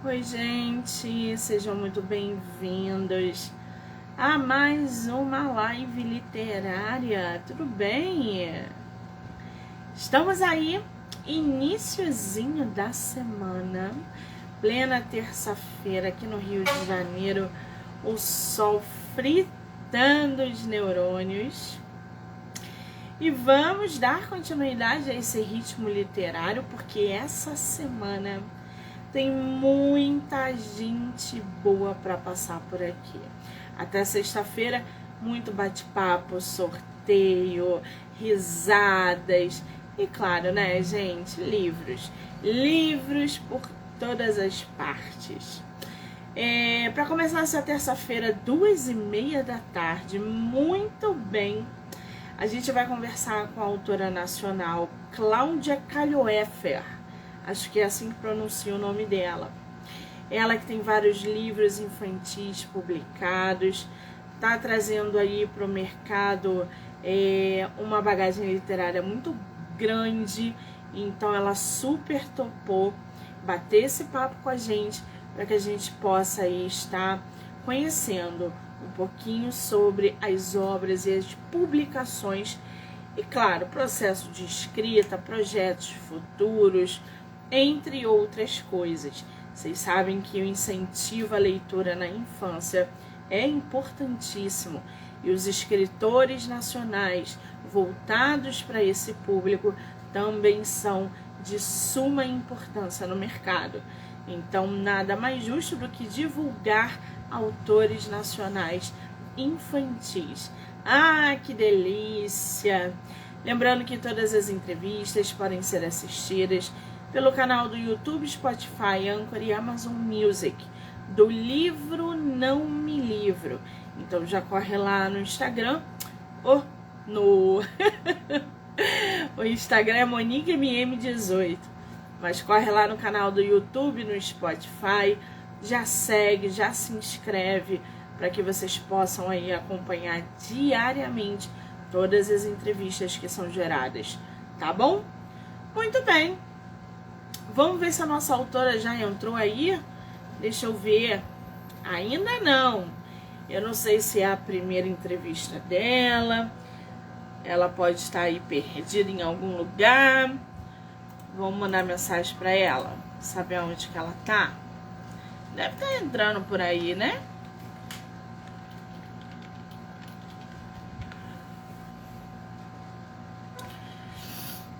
Oi, gente, sejam muito bem-vindos a mais uma live literária. Tudo bem? Estamos aí, iniciozinho da semana, plena terça-feira aqui no Rio de Janeiro, o sol fritando os neurônios. E vamos dar continuidade a esse ritmo literário, porque essa semana tem muita gente boa para passar por aqui. Até sexta-feira, muito bate-papo, sorteio, risadas e, claro, né, gente, livros. Livros por todas as partes. Para começar essa terça-feira, 2h30 da tarde, muito bem, a gente vai conversar com a autora nacional Cláudia Calhoefer. Acho que é assim que pronuncia o nome dela. Ela que tem vários livros infantis publicados, está trazendo aí para o mercado uma bagagem literária muito grande, então ela super topou bater esse papo com a gente para que a gente possa aí estar conhecendo um pouquinho sobre as obras e as publicações e, claro, processo de escrita, projetos futuros, entre outras coisas. Vocês sabem que o incentivo à leitura na infância é importantíssimo e os escritores nacionais voltados para esse público também são de suma importância no mercado. Então, nada mais justo do que divulgar autores nacionais infantis. Ah, que delícia! Lembrando que todas as entrevistas podem ser assistidas pelo canal do YouTube, Spotify, Anchor e Amazon Music, do livro Não Me Livro. Então já corre lá no Instagram, o Instagram é MoniqueMM18, mas corre lá no canal do YouTube, no Spotify, já segue, já se inscreve, para que vocês possam aí acompanhar diariamente todas as entrevistas que são geradas, tá bom? Muito bem. Vamos ver se a nossa autora já entrou aí. Deixa eu ver. Ainda não. Eu não sei se é a primeira entrevista dela. Ela pode estar aí perdida em algum lugar. Vamos mandar mensagem para ela. Saber onde que ela tá. Deve estar entrando por aí, né?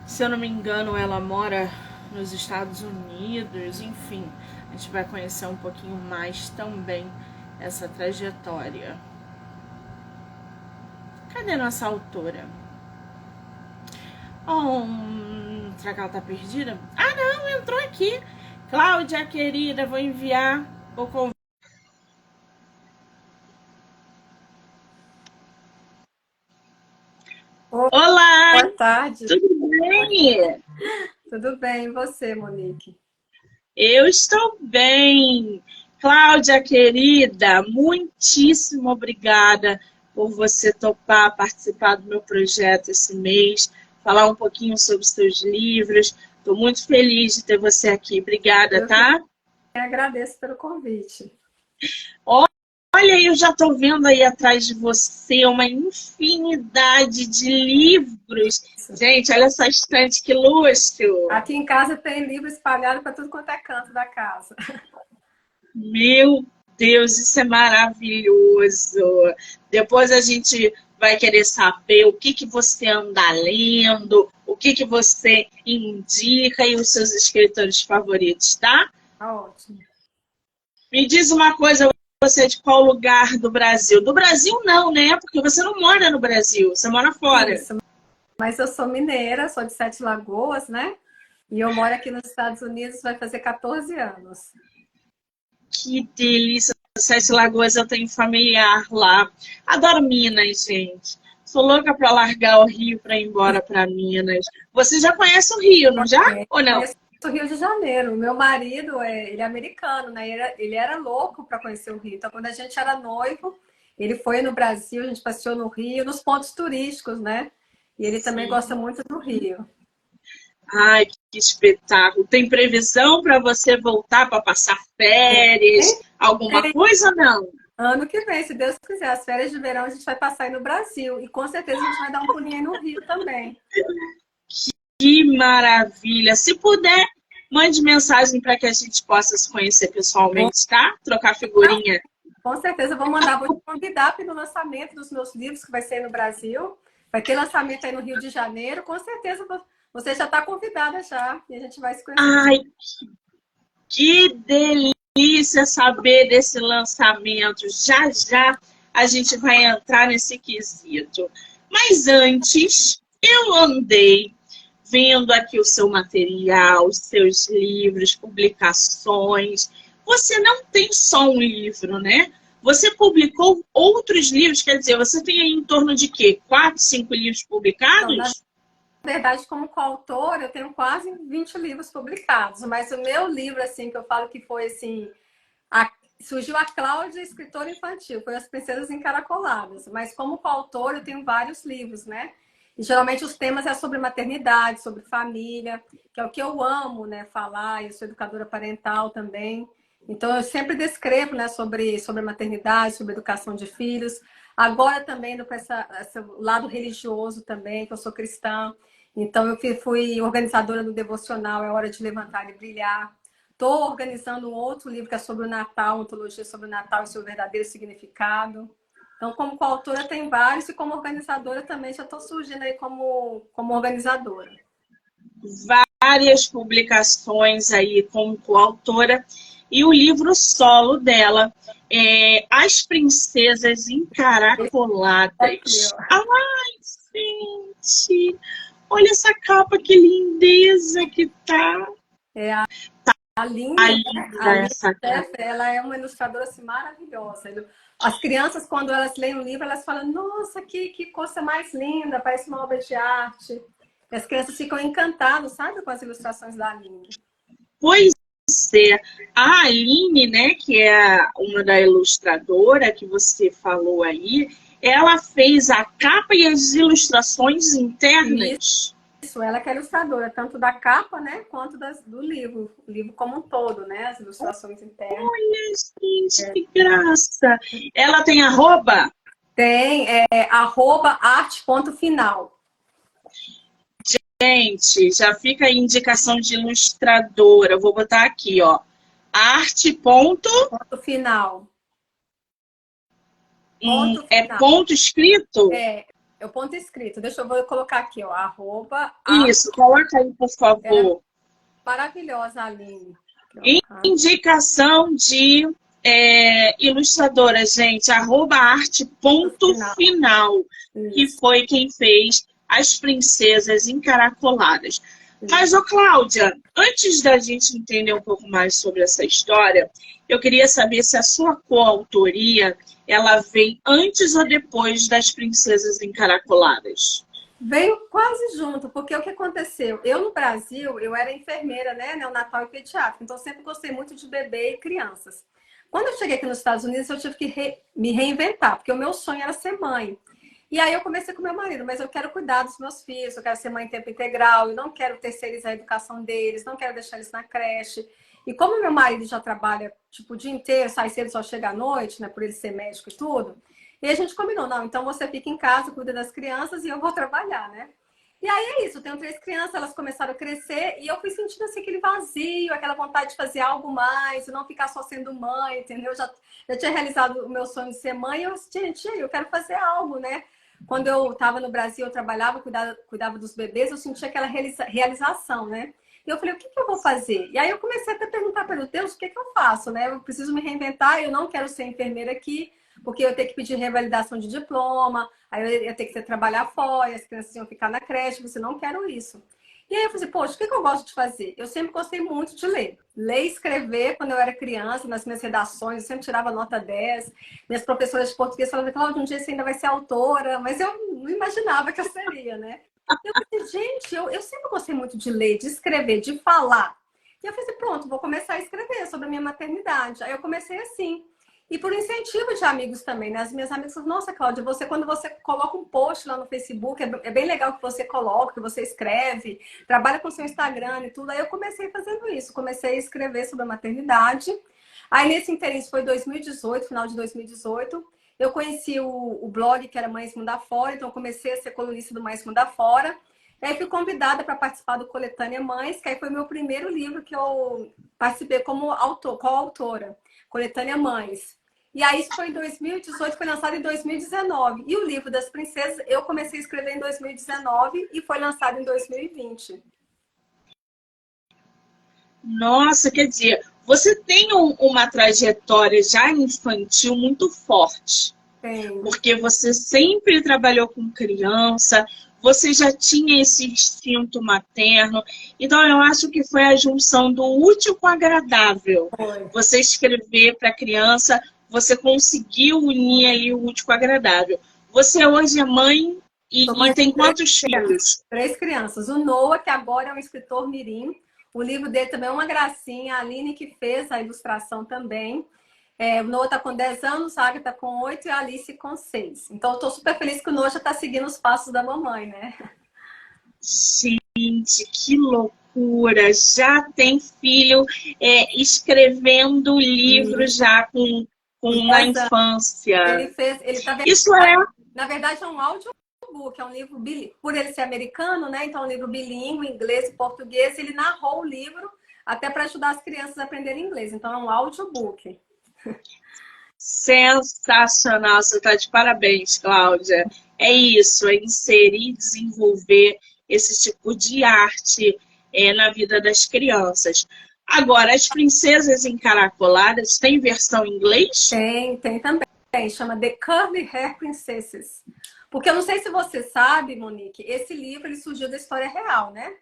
Se eu não me engano, ela mora nos Estados Unidos, enfim, a gente vai conhecer um pouquinho mais também essa trajetória. Cadê nossa autora? Será que ela tá perdida? Ah, não, entrou aqui. Cláudia, querida, vou enviar o convite. Olá, Boa tarde, tudo bem? tudo bem? E você, Monique? Eu estou bem. Cláudia, querida, muitíssimo obrigada por você topar participar do meu projeto esse mês, falar um pouquinho sobre os seus livros. Estou muito feliz de ter você aqui. Obrigada, Eu que tá? agradeço pelo convite. Olha, eu já estou vendo aí atrás de você uma infinidade de livros. Gente, olha essa estante, que luxo! Aqui em casa tem livro espalhado para tudo quanto é canto da casa. Meu Deus, isso é maravilhoso. Depois a gente vai querer saber o que você anda lendo, o que você indica e os seus escritores favoritos, tá? Tá ótimo. Me diz uma coisa, você é de qual lugar do Brasil? Do Brasil não, né? Porque você não mora no Brasil, você mora fora. Isso, mas eu sou mineira, sou de Sete Lagoas, né? E eu moro aqui nos Estados Unidos, vai fazer 14 anos. Que delícia! Sete Lagoas, eu tenho familiar lá. Adoro Minas, gente. Sou louca para largar o Rio para ir embora para Minas. Você já conhece o Rio, não já? Ou não? Conheço o Rio de Janeiro. Meu marido, ele é americano, né? Ele era louco para conhecer o Rio. Então, quando a gente era noivo, ele foi no Brasil, a gente passeou no Rio, nos pontos turísticos, né? E ele também Sim. gosta muito do Rio. Ai, que espetáculo. Tem previsão para você voltar para passar férias? Alguma coisa ou não? Ano que vem, se Deus quiser, as férias de verão a gente vai passar aí no Brasil. E com certeza a gente vai dar um pulinho aí no Rio também. Que maravilha! Se puder, mande mensagem para que a gente possa se conhecer pessoalmente, tá? Trocar figurinha. Com certeza eu vou mandar, vou te convidar para o lançamento dos meus livros, que vai ser aí no Brasil. Vai ter lançamento aí no Rio de Janeiro. Com certeza você já está convidada já. E a gente vai se conhecer. Ai, que delícia saber desse lançamento. Já já a gente vai entrar nesse quesito. Mas antes, eu andei vendo aqui o seu material, os seus livros, publicações. Você não tem só um livro, né? Você publicou outros livros, quer dizer, você tem aí em torno de quê? 4, 5 livros Então, na publicados? verdade, como coautora, eu tenho quase 20 livros publicados. Mas o meu livro, assim, que eu falo que foi, assim, a, surgiu a Cláudia, escritora infantil, foi As Princesas Encaracoladas. Mas como coautora, eu tenho vários livros, né? E geralmente os temas é sobre maternidade, sobre família, que é o que eu amo, né, falar. Eu sou educadora parental também. Então eu sempre descrevo, né, sobre maternidade, sobre educação de filhos. Agora também indo para esse lado religioso também, que eu sou cristã. Então eu fui organizadora do devocional É Hora de Levantar e Brilhar. Estou organizando um outro livro que é sobre o Natal, ontologia sobre o Natal e seu verdadeiro significado. Então, como coautora tem vários e como organizadora também já estou surgindo aí como organizadora. Várias publicações aí como coautora e o livro solo dela é As Princesas Aqui, Encaracoladas. ó. Ai, gente! Olha essa capa, que lindeza que tá! É a A Aline, né? A linda Aline, essa capa. ela é uma ilustradora assim, maravilhosa. As crianças, quando elas leem o livro, elas falam, nossa, que coisa mais linda, parece uma obra de arte. E as crianças ficam encantadas, sabe, com as ilustrações da Aline. Pois é, a Aline, né, que é uma da ilustradora que você falou aí, ela fez a capa e as ilustrações E internas. isso, ela que é ilustradora, tanto da capa, né, quanto do livro. O livro como um todo, né, as ilustrações internas. Olha, gente, que graça! Ela tem arroba? Tem @arte.final. Gente, já fica a indicação de ilustradora. Eu vou botar aqui, ó. Arte ponto, Ponto final. Ponto é final. ponto escrito? É o ponto escrito. Vou colocar aqui, ó, @arte. Isso, coloca aí, por Ela é favor. maravilhosa, a Aline. Aqui, ó, Indicação de ilustradora, gente, arroba arte ponto ponto final. final, que Isso, foi quem fez As Princesas Encaracoladas. isso. Mas, ô Cláudia, antes da gente entender um pouco mais sobre essa história, eu queria saber se a sua coautoria ela vem antes ou depois das Princesas Encaracoladas. Veio quase junto, porque o que aconteceu? Eu, no Brasil, eu era enfermeira, né, neonatal e pediátrica, então eu sempre gostei muito de bebê e crianças. Quando eu cheguei aqui nos Estados Unidos, eu tive que me reinventar, porque o meu sonho era ser mãe. E aí eu comecei com meu marido, mas eu quero cuidar dos meus filhos, eu quero ser mãe em tempo integral, eu não quero terceirizar a educação deles, não quero deixar eles na creche. E como meu marido já trabalha, tipo, o dia inteiro, sai cedo, só chega à noite, né, por ele ser médico e tudo, e a gente combinou, não, então você fica em casa, cuida das crianças e eu vou trabalhar, né? E aí é isso, eu tenho 3 crianças, elas começaram a crescer e eu fui sentindo assim aquele vazio, aquela vontade de fazer algo mais, e não ficar só sendo mãe, entendeu? Já tinha realizado o meu sonho de ser mãe, e eu, gente, eu quero fazer algo, né? Quando eu estava no Brasil, eu trabalhava, cuidava dos bebês, eu sentia aquela realização, né? E eu falei, o que eu vou fazer? E aí eu comecei até a perguntar para Deus, o que eu faço, né? Eu preciso me reinventar, eu não quero ser enfermeira aqui, porque eu ia ter que pedir revalidação de diploma, aí eu ia ter que trabalhar fora, as crianças iam ficar na creche, você não quero isso. E aí eu falei, poxa, o que eu gosto de fazer? Eu sempre gostei muito de ler. Ler e escrever, quando eu era criança, nas minhas redações, eu sempre tirava nota 10. Minhas professoras de português falavam, Cláudia, um dia você ainda vai ser autora, mas eu não imaginava que eu seria, né? Eu falei, gente, eu sempre gostei muito de ler, de escrever, de falar. E eu falei, pronto, vou começar a escrever sobre a minha maternidade. Aí eu comecei assim. E por incentivo de amigos também, né? As minhas amigas falam, nossa, Cláudia, quando você coloca um post lá no Facebook, é bem legal que você coloca, que você escreve, trabalha com seu Instagram e tudo. Aí eu comecei fazendo isso, comecei a escrever sobre a maternidade. Aí nesse interesse foi 2018, final de 2018, eu conheci o blog que era Mães Mundo Afora, então eu comecei a ser colunista do Mães Mundo Afora. E aí fui convidada para participar do Coletânea Mães, que aí foi meu primeiro livro que eu participei como coautora, Coletânea Mães. E aí isso foi em 2018, foi lançado em 2019. E o livro das princesas eu comecei a escrever em 2019 e foi lançado em 2020. Nossa, quer dizer, você tem uma trajetória já infantil muito forte, Tem. porque você sempre trabalhou com criança, você já tinha esse instinto materno, então eu acho que foi a junção do útil com o agradável. Foi. Você escrever para a criança, você conseguiu unir ali o útil com o agradável. Você hoje é mãe Sou e mãe de tem quantos crianças, filhos? 3 crianças. O Noah, que agora é um escritor mirim. O livro dele também é uma gracinha. A Aline que fez a ilustração também. O Noah está com 10 anos, a Agatha com 8 e a Alice com 6. Então, eu estou super feliz que o Noah já está seguindo os passos da mamãe, né? Gente, que loucura! Já tem filho escrevendo livro E já com na 10 anos. infância. Ele fez, ele tá vendo, Isso é. na verdade é um audiobook, é um livro por ele ser americano, né? Então é um livro bilíngue, inglês e português, ele narrou o livro até para ajudar as crianças a aprenderem inglês. Então é um audiobook. Sensacional, você está de parabéns, Cláudia. É isso, é inserir e desenvolver esse tipo de arte na vida das crianças. Agora, as princesas encaracoladas têm versão em inglês? Tem também. Chama The Curly Hair Princesses. Porque eu não sei se você sabe, Monique, esse livro ele surgiu da história real, né?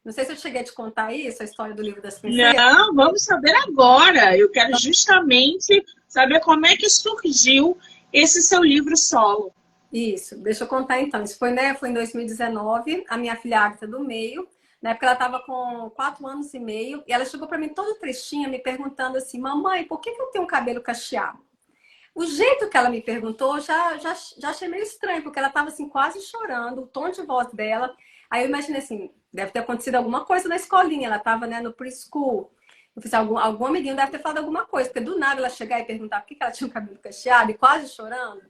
Não sei se eu cheguei a te contar isso, a história do livro das princesas. Não, vamos saber agora. Eu quero justamente saber como é que surgiu esse seu livro solo. Isso, deixa eu contar então. Isso foi, né, foi em 2019, a minha filha Agatha do meio. Na época ela estava com 4 anos e meio e ela chegou para mim toda tristinha, me perguntando assim: mamãe, por que eu tenho um cabelo cacheado? O jeito que ela me perguntou já achei meio estranho, porque ela estava assim quase chorando, o tom de voz dela. Aí eu imaginei assim: deve ter acontecido alguma coisa na escolinha, ela estava, né, no preschool. Eu fiz algum amiguinho deve ter falado alguma coisa, porque do nada ela chegar e perguntar por que ela tinha o cabelo cacheado e quase chorando.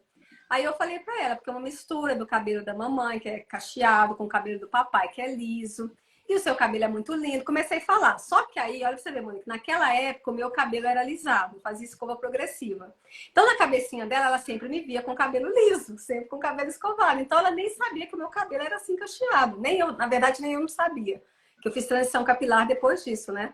Aí eu falei pra ela, porque é uma mistura do cabelo da mamãe, que é cacheado, com o cabelo do papai, que é liso. E o seu cabelo é muito lindo. Comecei a falar. Só que aí, olha pra você ver, Mônica, naquela época o meu cabelo era alisado, fazia escova progressiva. Então, na cabecinha dela, ela sempre me via com cabelo liso, sempre com cabelo escovado. Então, ela nem sabia que o meu cabelo era assim cacheado. Nem eu, na verdade, nem eu não sabia. Que eu fiz transição capilar depois disso, né?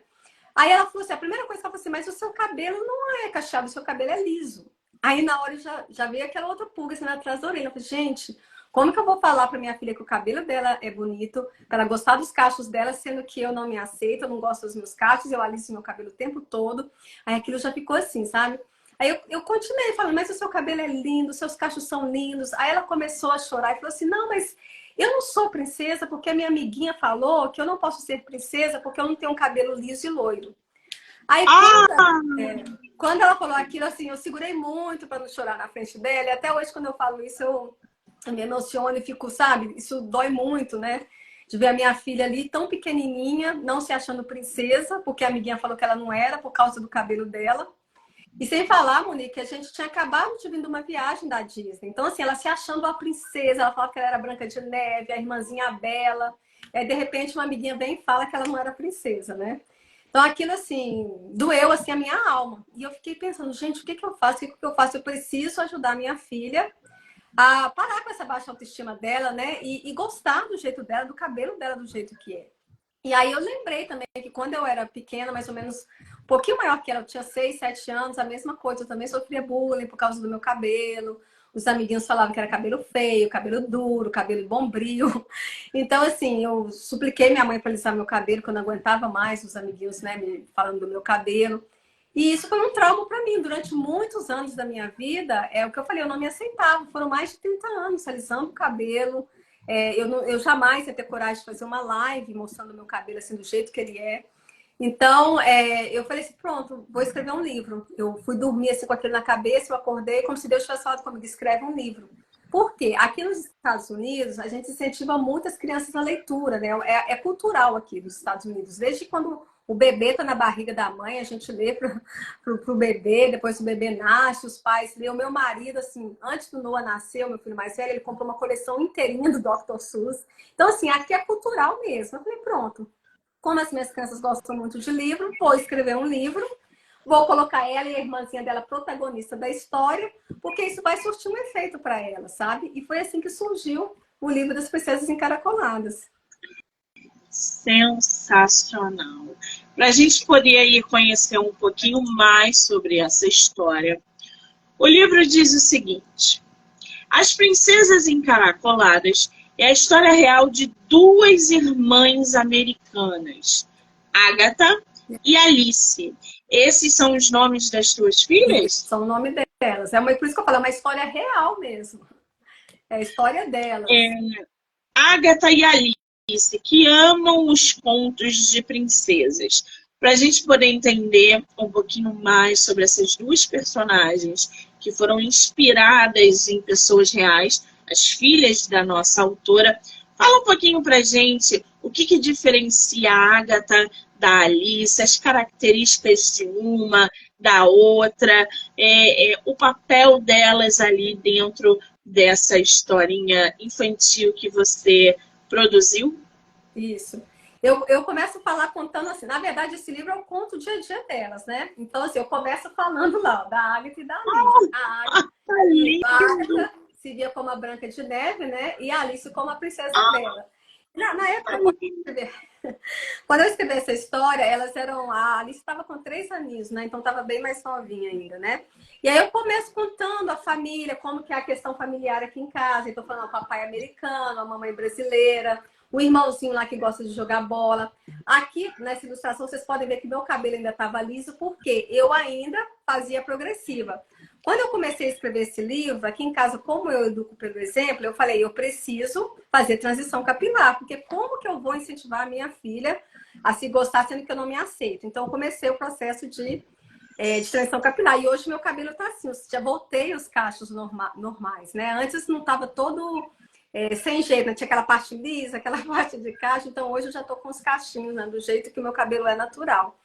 Aí ela falou assim, a primeira coisa que ela falou assim, mas o seu cabelo não é cacheado, o seu cabelo é liso. Aí na hora já veio aquela outra pulga assim atrás da orelha. Eu falei, gente, como que eu vou falar pra minha filha que o cabelo dela é bonito, pra ela gostar dos cachos dela, sendo que eu não me aceito, eu não gosto dos meus cachos, eu aliso meu cabelo o tempo todo. Aí aquilo já ficou assim, sabe? Aí eu continuei falando, mas o seu cabelo é lindo, os seus cachos são lindos. Aí ela começou a chorar e falou assim, não, mas eu não sou princesa porque a minha amiguinha falou que eu não posso ser princesa porque eu não tenho um cabelo liso e loiro. Aí Ah, quando ela falou aquilo, assim, eu segurei muito para não chorar na frente dela. E até hoje, quando eu falo isso, eu me emociono e fico, sabe? Isso dói muito, né? De ver a minha filha ali tão pequenininha, não se achando princesa, porque a amiguinha falou que ela não era por causa do cabelo dela. E sem falar, Monique, a gente tinha acabado de vir de uma viagem da Disney. Então, assim, ela se achando uma princesa, ela falava que ela era Branca de Neve, a irmãzinha Bela. E aí, de repente, uma amiguinha vem e fala que ela não era princesa, né? Então, aquilo, assim, doeu, assim, a minha alma. E eu fiquei pensando, gente, o que que eu faço? O que que eu faço? Eu preciso ajudar a minha filha a parar com essa baixa autoestima dela, né? E gostar do jeito dela, do cabelo dela, do jeito que é. E aí eu lembrei também que quando eu era pequena, mais ou menos um pouquinho maior que ela, eu tinha 6, 7 anos, a mesma coisa, eu também sofria bullying por causa do meu cabelo. Os amiguinhos falavam que era cabelo feio, cabelo duro, cabelo bombril. Então, assim, eu supliquei minha mãe para alisar meu cabelo, que eu não aguentava mais os amiguinhos, né, me falando do meu cabelo. E isso foi um trauma para mim. Durante muitos anos da minha vida, é o que eu falei, eu não me aceitava. Foram mais de 30 anos alisando o cabelo, eu jamais ia ter coragem de fazer uma live mostrando meu cabelo assim do jeito que ele é. Então, eu falei assim, pronto, vou escrever um livro. Eu fui dormir assim com aquilo na cabeça, eu acordei como se Deus tivesse falado comigo, escreve um livro. Por quê? Aqui nos Estados Unidos, a gente incentiva muitas crianças na leitura, né? É cultural aqui nos Estados Unidos. Desde quando o bebê está na barriga da mãe, a gente lê para o bebê, depois o bebê nasce, os pais lêem. O meu marido, assim, antes do Noah nascer, o meu filho mais velho, ele comprou uma coleção inteirinha do Dr. Seuss. Então, assim, aqui é cultural mesmo. Eu falei, pronto, como as minhas crianças gostam muito de livro, vou escrever um livro, vou colocar ela e a irmãzinha dela protagonista da história, porque isso vai surtir um efeito para ela, sabe? E foi assim que surgiu o livro das Princesas Encaracoladas. Sensacional. Para a gente poder aí conhecer um pouquinho mais sobre essa história, o livro diz o seguinte: As Princesas Encaracoladas é a história real de duas irmãs americanas, Agatha e Alice. Esses são os nomes das tuas Isso, filhas? são o nome delas. Por isso que eu falo, é uma história real mesmo. É a história delas. Agatha e Alice, que amam os contos de princesas. Para a gente poder entender um pouquinho mais sobre essas duas personagens que foram inspiradas em pessoas reais, as filhas da nossa autora, fala um pouquinho para a gente o que diferencia a Agatha da Alice, as características de uma, da outra, o papel delas ali dentro dessa historinha infantil que você produziu? Isso. Eu começo a falar contando assim, na verdade esse livro é o conto dia a dia delas, né? Então assim, eu começo falando lá da Agatha e da Alice. A Agatha se via como a Branca de Neve, né? E a Alice como a princesa dela. Na época, quando eu escrevi essa história, a Alice estava com 3 aninhos, né? Então estava bem mais novinha ainda, né? E aí eu começo contando a família, como que é a questão familiar aqui em casa. Então falando o papai americano, a mamãe brasileira, o irmãozinho lá que gosta de jogar bola. Aqui, nessa ilustração, vocês podem ver que meu cabelo ainda estava liso, porque eu ainda fazia progressiva. Quando eu comecei a escrever esse livro, aqui em casa, como eu educo pelo exemplo, eu falei, eu preciso fazer transição capilar, porque como que eu vou incentivar a minha filha a se gostar, sendo que eu não me aceito? Então, eu comecei o processo de transição capilar. E hoje meu cabelo tá assim, eu já voltei os cachos normais, né? Antes não tava todo sem jeito, né? Tinha aquela parte lisa, aquela parte de cacho. Então, hoje eu já tô com os cachinhos, né? Do jeito que o meu cabelo é natural.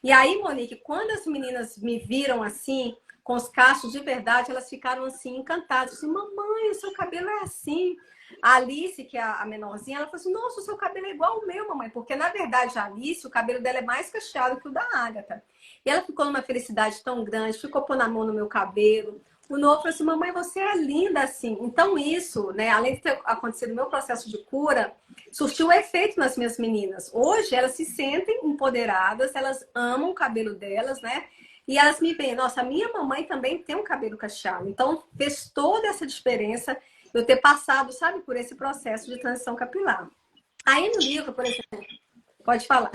E aí, Monique, quando as meninas me viram assim, com os cachos de verdade, elas ficaram assim, encantadas. Assim, mamãe, o seu cabelo é assim. A Alice, que é a menorzinha, ela falou assim, nossa, o seu cabelo é igual ao meu, mamãe. Porque, na verdade, a Alice, o cabelo dela é mais cacheado que o da Agatha. E ela ficou numa felicidade tão grande, ficou pondo a mão no meu cabelo. O Noah falou assim, mamãe, você é linda assim. Então, isso, né, além de ter acontecido no meu processo de cura, surtiu efeito nas minhas meninas. Hoje, elas se sentem empoderadas, elas amam o cabelo delas, né? E elas me veem, nossa, a minha mamãe também tem um cabelo cacheado. Então, fez toda essa diferença eu ter passado, sabe, por esse processo de transição capilar. Aí no livro, por exemplo, pode falar.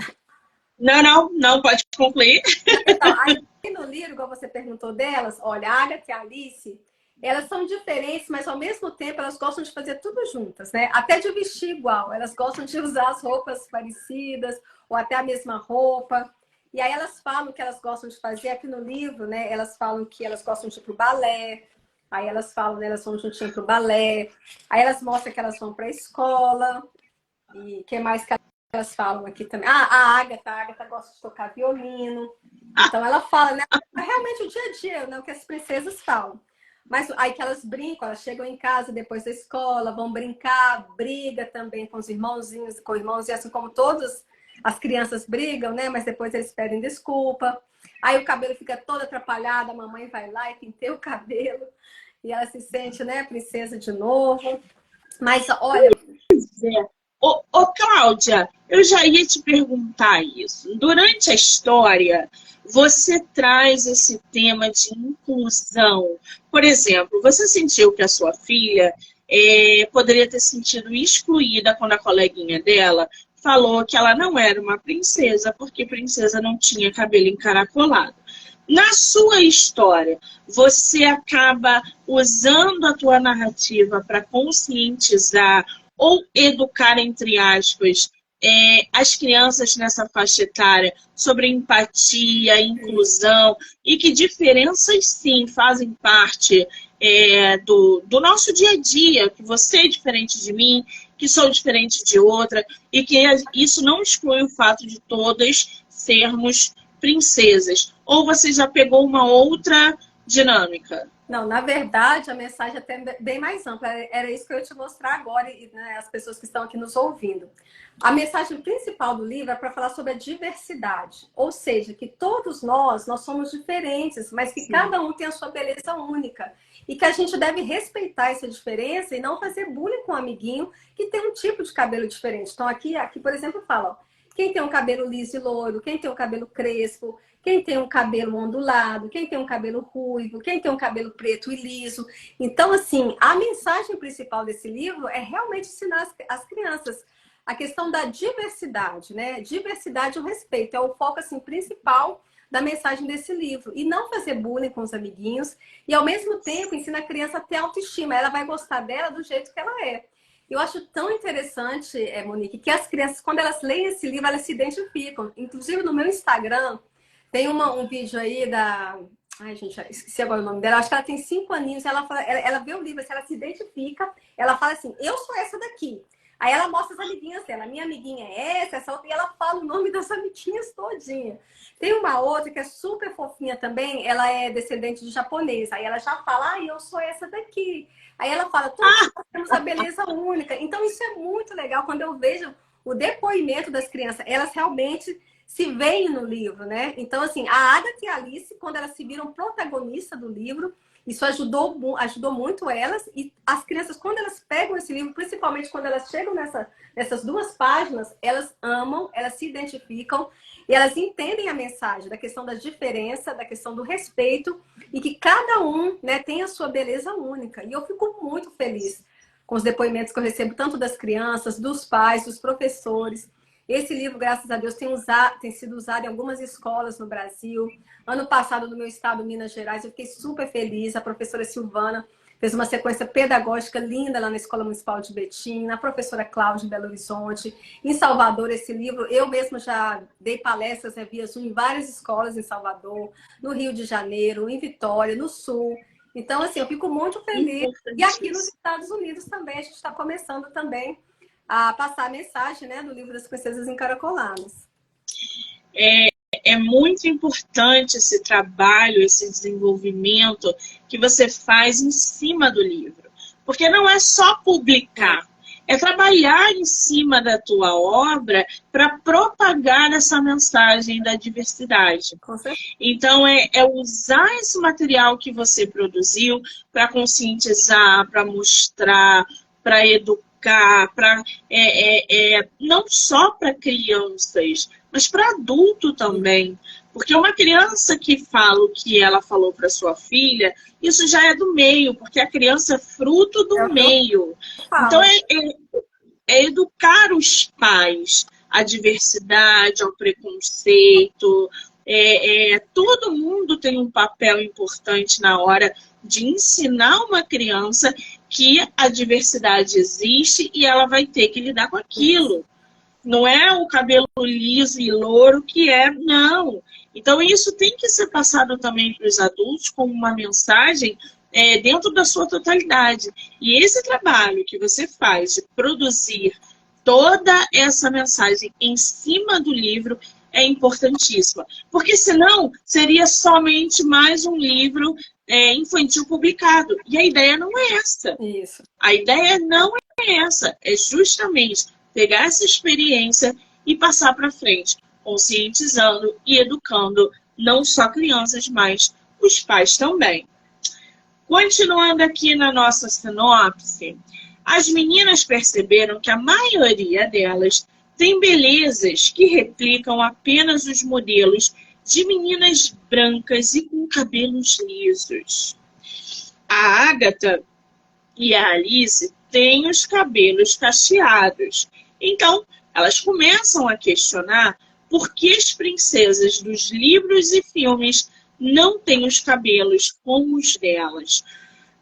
Não, pode concluir. Então, aí no livro, igual você perguntou delas, olha, a Agatha e a Alice, elas são diferentes, mas ao mesmo tempo elas gostam de fazer tudo juntas, né? Até de vestir igual, elas gostam de usar as roupas parecidas, ou até a mesma roupa. E aí elas falam que elas gostam de fazer aqui no livro, né? Elas falam que elas gostam de ir pro balé. Aí elas falam, né? Elas vão juntinho pro balé. Aí elas mostram que elas vão pra escola. E o que mais que elas falam aqui também? A Agatha gosta de tocar violino. Então ela fala, né? Realmente o dia a dia, né? O que as princesas falam. Mas aí que elas brincam, elas chegam em casa depois da escola, vão brincar, briga também com os irmãozinhos, com irmãos, e assim como todas as crianças brigam, né? Mas depois eles pedem desculpa. Aí o cabelo fica todo atrapalhado, a mamãe vai lá e penteia o cabelo. E ela se sente, né, princesa de novo. Mas olha. Cláudia, eu já ia te perguntar isso. Durante a história, você traz esse tema de inclusão. Por exemplo, você sentiu que a sua filha poderia ter sentido excluída quando a coleguinha dela falou que ela não era uma princesa, porque princesa não tinha cabelo encaracolado. Na sua história, você acaba usando a tua narrativa para conscientizar ou educar, entre aspas, as crianças nessa faixa etária sobre empatia, inclusão, e que diferenças, sim, fazem parte do nosso dia a dia, que você é diferente de mim, que sou diferente de outra, e que isso não exclui o fato de todas sermos princesas. Ou você já pegou uma outra dinâmica? Não, na verdade, a mensagem é até bem mais ampla. Era isso que eu ia te mostrar agora, e né, as pessoas que estão aqui nos ouvindo. A mensagem principal do livro é para falar sobre a diversidade. Ou seja, que todos nós somos diferentes, mas que cada um tem a sua beleza única. E que a gente deve respeitar essa diferença e não fazer bullying com um amiguinho que tem um tipo de cabelo diferente. Então, aqui por exemplo, fala, ó, quem tem um cabelo liso e loiro, quem tem um cabelo crespo, quem tem um cabelo ondulado, quem tem um cabelo ruivo, quem tem um cabelo preto e liso. Então, assim, a mensagem principal desse livro é realmente ensinar as crianças a questão da diversidade, né? Diversidade e o respeito. É o foco, assim, principal da mensagem desse livro. E não fazer bullying com os amiguinhos. E, ao mesmo tempo, ensina a criança a ter autoestima. Ela vai gostar dela do jeito que ela é. Eu acho tão interessante, Monique, que as crianças, quando elas leem esse livro, elas se identificam. Inclusive, no meu Instagram, tem um vídeo aí da... Ai, gente, esqueci agora o nome dela. Acho que ela tem 5 aninhos. Ela vê o livro, se ela se identifica, ela fala assim, eu sou essa daqui. Aí ela mostra as amiguinhas dela. Minha amiguinha é essa outra. E ela fala o nome das amiguinhas todinha. Tem uma outra que é super fofinha também. Ela é descendente de japonês. Aí ela já fala, eu sou essa daqui. Aí ela fala, todos nós temos a beleza única. Então isso é muito legal. Quando eu vejo o depoimento das crianças, elas realmente se veem no livro, né? Então, assim, a Agatha e a Alice, quando elas se viram protagonistas do livro, isso ajudou muito elas. E as crianças, quando elas pegam esse livro, principalmente quando elas chegam nessas 2 páginas, elas amam, elas se identificam e elas entendem a mensagem da questão da diferença, da questão do respeito e que cada um, né, tem a sua beleza única. E eu fico muito feliz com os depoimentos que eu recebo, tanto das crianças, dos pais, dos professores. Esse livro, graças a Deus, tem sido usado em algumas escolas no Brasil. Ano passado, no meu estado, Minas Gerais, eu fiquei super feliz. A professora Silvana fez uma sequência pedagógica linda lá na Escola Municipal de Betim, a professora Cláudia em Belo Horizonte. Em Salvador, esse livro, eu mesma já dei palestras via Zoom em várias escolas em Salvador, no Rio de Janeiro, em Vitória, no Sul. Então, assim, eu fico muito feliz. E aqui nos Estados Unidos também, a gente está começando também a passar a mensagem, né, do livro das Princesas Encaracoladas. É muito importante esse trabalho, esse desenvolvimento que você faz em cima do livro. Porque não é só publicar, é trabalhar em cima da tua obra para propagar essa mensagem da diversidade. Então, é usar esse material que você produziu para conscientizar, para mostrar, para educar, não só para crianças, mas para adulto também. Porque uma criança que fala o que ela falou para sua filha, isso já é do meio, porque a criança é fruto do meio. Então, é educar os pais à diversidade, ao preconceito. Todo mundo tem um papel importante na hora de ensinar uma criança que a diversidade existe e ela vai ter que lidar com aquilo. Não é o cabelo liso e louro que não. Então isso tem que ser passado também para os adultos como uma mensagem dentro da sua totalidade. E esse trabalho que você faz de produzir toda essa mensagem em cima do livro é importantíssima. Porque senão seria somente mais um livro infantil publicado. E a ideia não é essa. Isso. A ideia não é essa. É justamente pegar essa experiência e passar para frente, conscientizando e educando não só crianças, mas os pais também. Continuando aqui na nossa sinopse, as meninas perceberam que a maioria delas tem belezas que replicam apenas os modelos de meninas brancas e com cabelos lisos. A Agatha e a Alice têm os cabelos cacheados. Então, elas começam a questionar por que as princesas dos livros e filmes não têm os cabelos como os delas.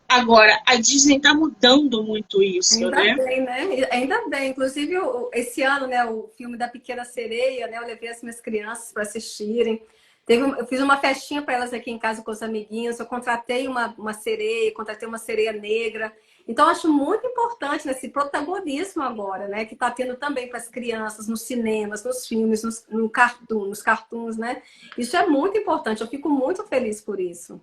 Agora, a Disney está mudando muito isso, Ainda né? bem, né? Ainda bem. Inclusive, esse ano, né, o filme da Pequena Sereia, né, eu levei as minhas crianças para assistirem. Eu fiz uma festinha para elas aqui em casa com os amiguinhos. Eu contratei uma sereia, contratei uma sereia negra. Então, eu acho muito importante nesse protagonismo agora, né, que está tendo também para as crianças nos cinemas, nos filmes, nos cartoons, né? Isso é muito importante. Eu fico muito feliz por isso.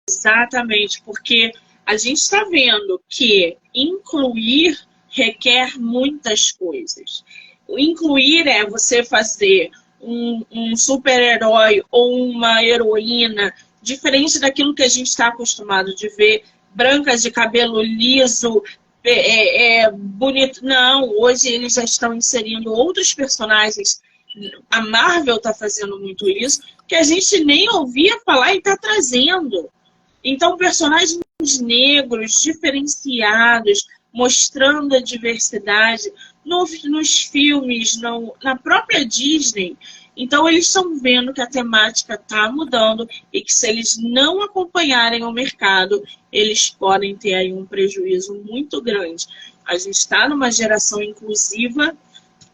Exatamente, porque a gente está vendo que incluir requer muitas coisas. O incluir é você fazer um super-herói ou uma heroína diferente daquilo que a gente está acostumado de ver, brancas de cabelo liso, bonito. Não, hoje eles já estão inserindo outros personagens. A Marvel está fazendo muito isso, que a gente nem ouvia falar e está trazendo. Então, personagens negros, diferenciados, mostrando a diversidade nos filmes, na própria Disney. Então, eles estão vendo que a temática está mudando e que se eles não acompanharem o mercado, eles podem ter aí um prejuízo muito grande. A gente está numa geração inclusiva.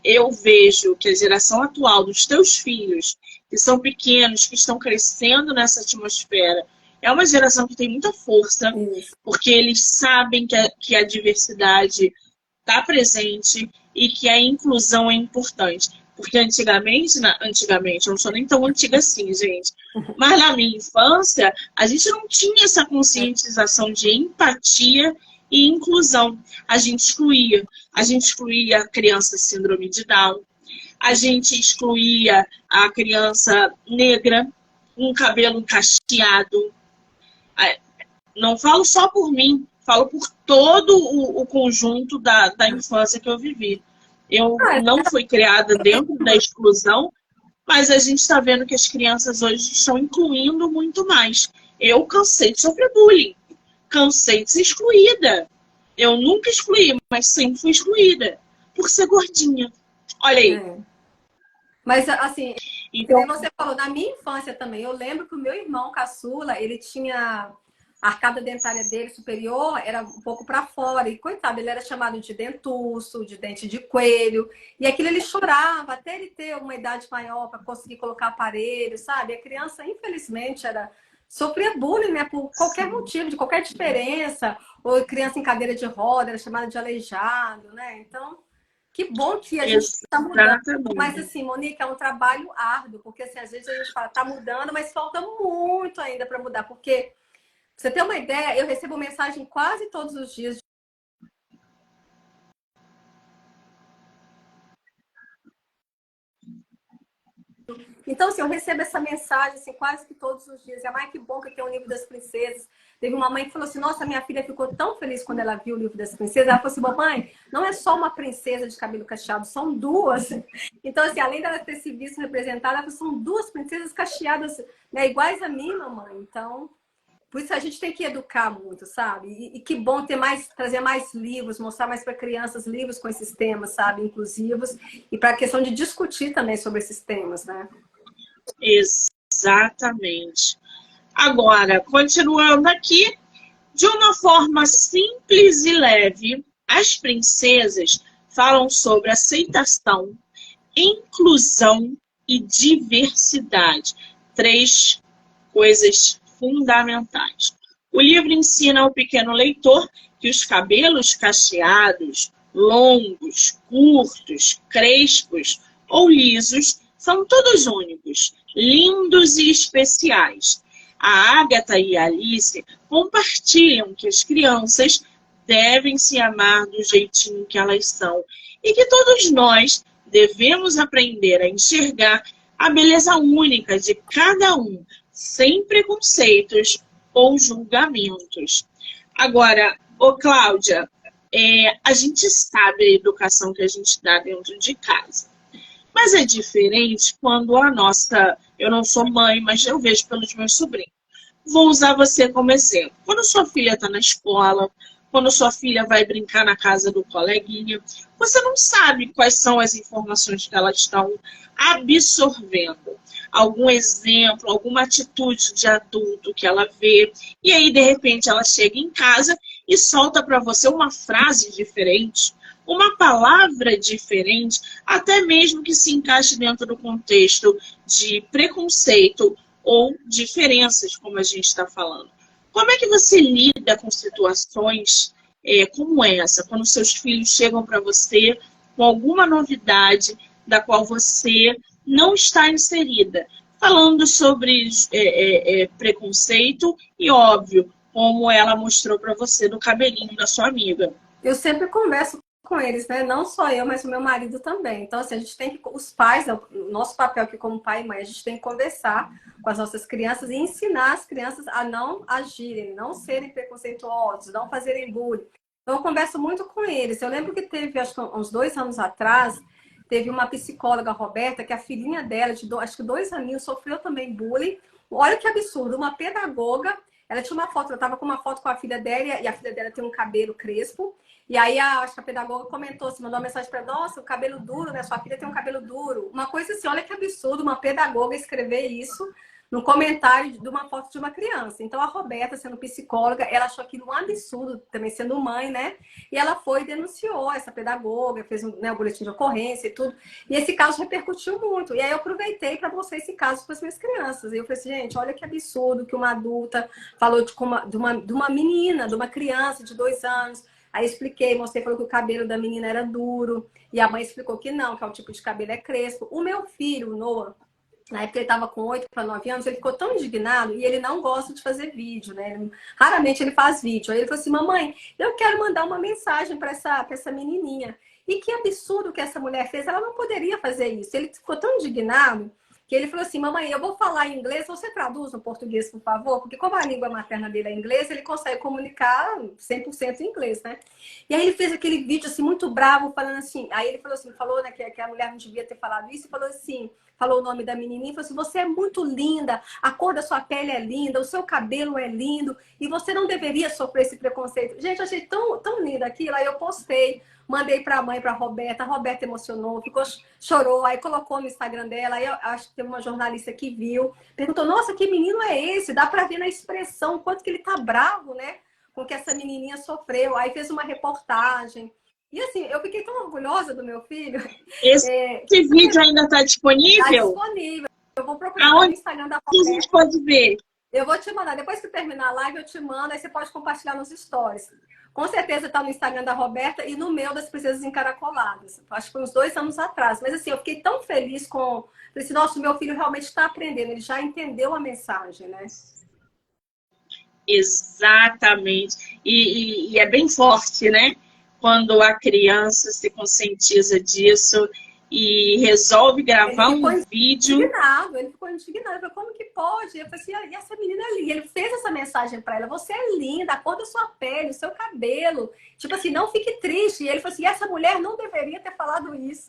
Eu vejo que a geração atual dos teus filhos, que são pequenos, que estão crescendo nessa atmosfera, é uma geração que tem muita força, Isso. porque eles sabem que a diversidade está presente e que a inclusão é importante. Porque antigamente, eu não sou nem tão antiga assim, gente, mas na minha infância, a gente não tinha essa conscientização de empatia e inclusão. A gente excluía. A gente excluía a criança síndrome de Down, a gente excluía a criança negra, um cabelo cacheado. Não falo só por mim, falo por todo o conjunto da infância que eu vivi. Eu não fui criada dentro da exclusão, mas a gente está vendo que as crianças hoje estão incluindo muito mais. Eu cansei de sofrer bullying, cansei de ser excluída. Eu nunca excluí, mas sempre fui excluída por ser gordinha. Olha aí. Mas, assim, então, você falou, na minha infância também, eu lembro que o meu irmão caçula, ele tinha a arcada dentária dele superior, era um pouco para fora, e coitado, ele era chamado de dentuço, de dente de coelho, e aquilo ele chorava até ele ter uma idade maior para conseguir colocar aparelho, sabe? A criança, infelizmente, sofria bullying, né, por qualquer motivo, de qualquer diferença, ou criança em cadeira de roda, era chamada de aleijado, né? Então, que bom que a gente está mudando. Mas, assim, Monique, é um trabalho árduo, porque assim, às vezes a gente fala, está mudando, mas falta muito ainda para mudar. Porque, pra você ter uma ideia, eu recebo mensagem quase todos os dias. Então, assim, eu recebo essa mensagem assim, quase que todos os dias. E a mãe, que bom que tem o livro das princesas. Teve uma mãe que falou assim, nossa, minha filha ficou tão feliz quando ela viu o livro das princesas. Ela falou assim, mamãe, não é só uma princesa de cabelo cacheado, são duas. Então, assim, além dela ter se visto representada, ela falou, são duas princesas cacheadas, né, iguais a mim, mamãe. Então, por isso a gente tem que educar muito, sabe? E que bom trazer mais livros, mostrar mais para crianças livros com esses temas, sabe? Inclusivos. E para a questão de discutir também sobre esses temas, né? Exatamente. Agora, continuando aqui, de uma forma simples e leve, as princesas falam sobre aceitação, inclusão e diversidade. 3 coisas fundamentais. O livro ensina ao pequeno leitor que os cabelos cacheados, longos, curtos, crespos ou lisos são todos únicos, lindos e especiais. A Agatha e a Alice compartilham que as crianças devem se amar do jeitinho que elas são e que todos nós devemos aprender a enxergar a beleza única de cada um, sem preconceitos ou julgamentos. Agora, Cláudia, a gente sabe a educação que a gente dá dentro de casa. Mas é diferente quando eu não sou mãe, mas eu vejo pelos meus sobrinhos. Vou usar você como exemplo. Quando sua filha está na escola, quando sua filha vai brincar na casa do coleguinha. Você não sabe quais são as informações que elas estão absorvendo. Algum exemplo, alguma atitude de adulto que ela vê. E aí, de repente, ela chega em casa e solta para você uma frase diferente, uma palavra diferente, até mesmo que se encaixe dentro do contexto de preconceito ou diferenças, como a gente está falando. Como é que você lida com situações como essa, quando seus filhos chegam para você com alguma novidade da qual você não está inserida? Falando sobre preconceito e, óbvio, como ela mostrou para você do cabelinho da sua amiga. Eu sempre converso com eles, né? Não só eu, mas o meu marido também. Então, assim, a gente tem que, os pais, o nosso papel aqui como pai e mãe, a gente tem que conversar com as nossas crianças e ensinar as crianças a não agirem, não serem preconceituosos, não fazerem bullying. Então, eu converso muito com eles. Eu lembro que teve, acho que uns 2 anos atrás, teve uma psicóloga, Roberta, que a filhinha dela, acho que 2 aninhos, sofreu também bullying. Olha que absurdo, uma pedagoga, ela tinha uma foto, ela estava com uma foto com a filha dela e a filha dela tem um cabelo crespo. E aí, acho que a pedagoga comentou, assim, mandou uma mensagem para ela, nossa, o cabelo duro, né? Sua filha tem um cabelo duro. Uma coisa assim, olha que absurdo uma pedagoga escrever isso no comentário de uma foto de uma criança. Então, a Roberta, sendo psicóloga, ela achou aquilo um absurdo, também sendo mãe, né? E ela foi e denunciou essa pedagoga, fez um boletim de ocorrência e tudo. E esse caso repercutiu muito. E aí, eu aproveitei para mostrar esse caso para as minhas crianças. E eu falei assim, gente, olha que absurdo que uma adulta falou de uma menina, de uma criança de 2 anos. Aí expliquei, mostrei, falou que o cabelo da menina era duro. E a mãe explicou que não, que é o tipo de cabelo é crespo. O meu filho, o Noah, na época ele estava com 8 para 9 anos, ele ficou tão indignado e ele não gosta de fazer vídeo, né? Raramente ele faz vídeo. Aí ele falou assim, mamãe, eu quero mandar uma mensagem para essa menininha. E que absurdo que essa mulher fez, ela não poderia fazer isso. Ele ficou tão indignado que ele falou assim, mamãe, eu vou falar em inglês, você traduz no português, por favor? Porque como a língua materna dele é inglês, ele consegue comunicar 100% em inglês, né? E aí ele fez aquele vídeo assim, muito bravo, falando assim, aí ele falou assim, falou, né, que a mulher não devia ter falado isso, e falou assim, falou o nome da menininha, falou assim, você é muito linda, a cor da sua pele é linda, o seu cabelo é lindo, e você não deveria sofrer esse preconceito. Gente, eu achei tão, tão lindo aquilo, aí eu postei, mandei para a mãe, para a Roberta emocionou, chorou, aí colocou no Instagram dela, aí eu acho que teve uma jornalista que viu, perguntou, nossa, que menino é esse? Dá para ver na expressão, quanto que ele tá bravo, né? Com que essa menininha sofreu, aí fez uma reportagem. E assim, eu fiquei tão orgulhosa do meu filho. Esse vídeo ainda está disponível? Está disponível. Eu vou procurar no Instagram da Roberta. A gente pode ver. Eu vou te mandar. Depois que terminar a live, eu te mando. Aí você pode compartilhar nos stories. Com certeza está no Instagram da Roberta e no meu das Princesas Encaracoladas. Acho que foi uns 2 anos atrás. Mas assim, eu fiquei tão feliz com... Falei assim, nossa, o meu filho realmente está aprendendo. Ele já entendeu a mensagem, né? Exatamente. E é bem forte, né? Quando a criança se conscientiza disso e resolve gravar um vídeo. Ele ficou indignado. Ele falou, como que pode? Eu falei assim, e essa menina ali? Ele fez essa mensagem para ela. Você é linda, a cor da sua pele, o seu cabelo. Tipo assim, não fique triste. E ele falou assim, essa mulher não deveria ter falado isso.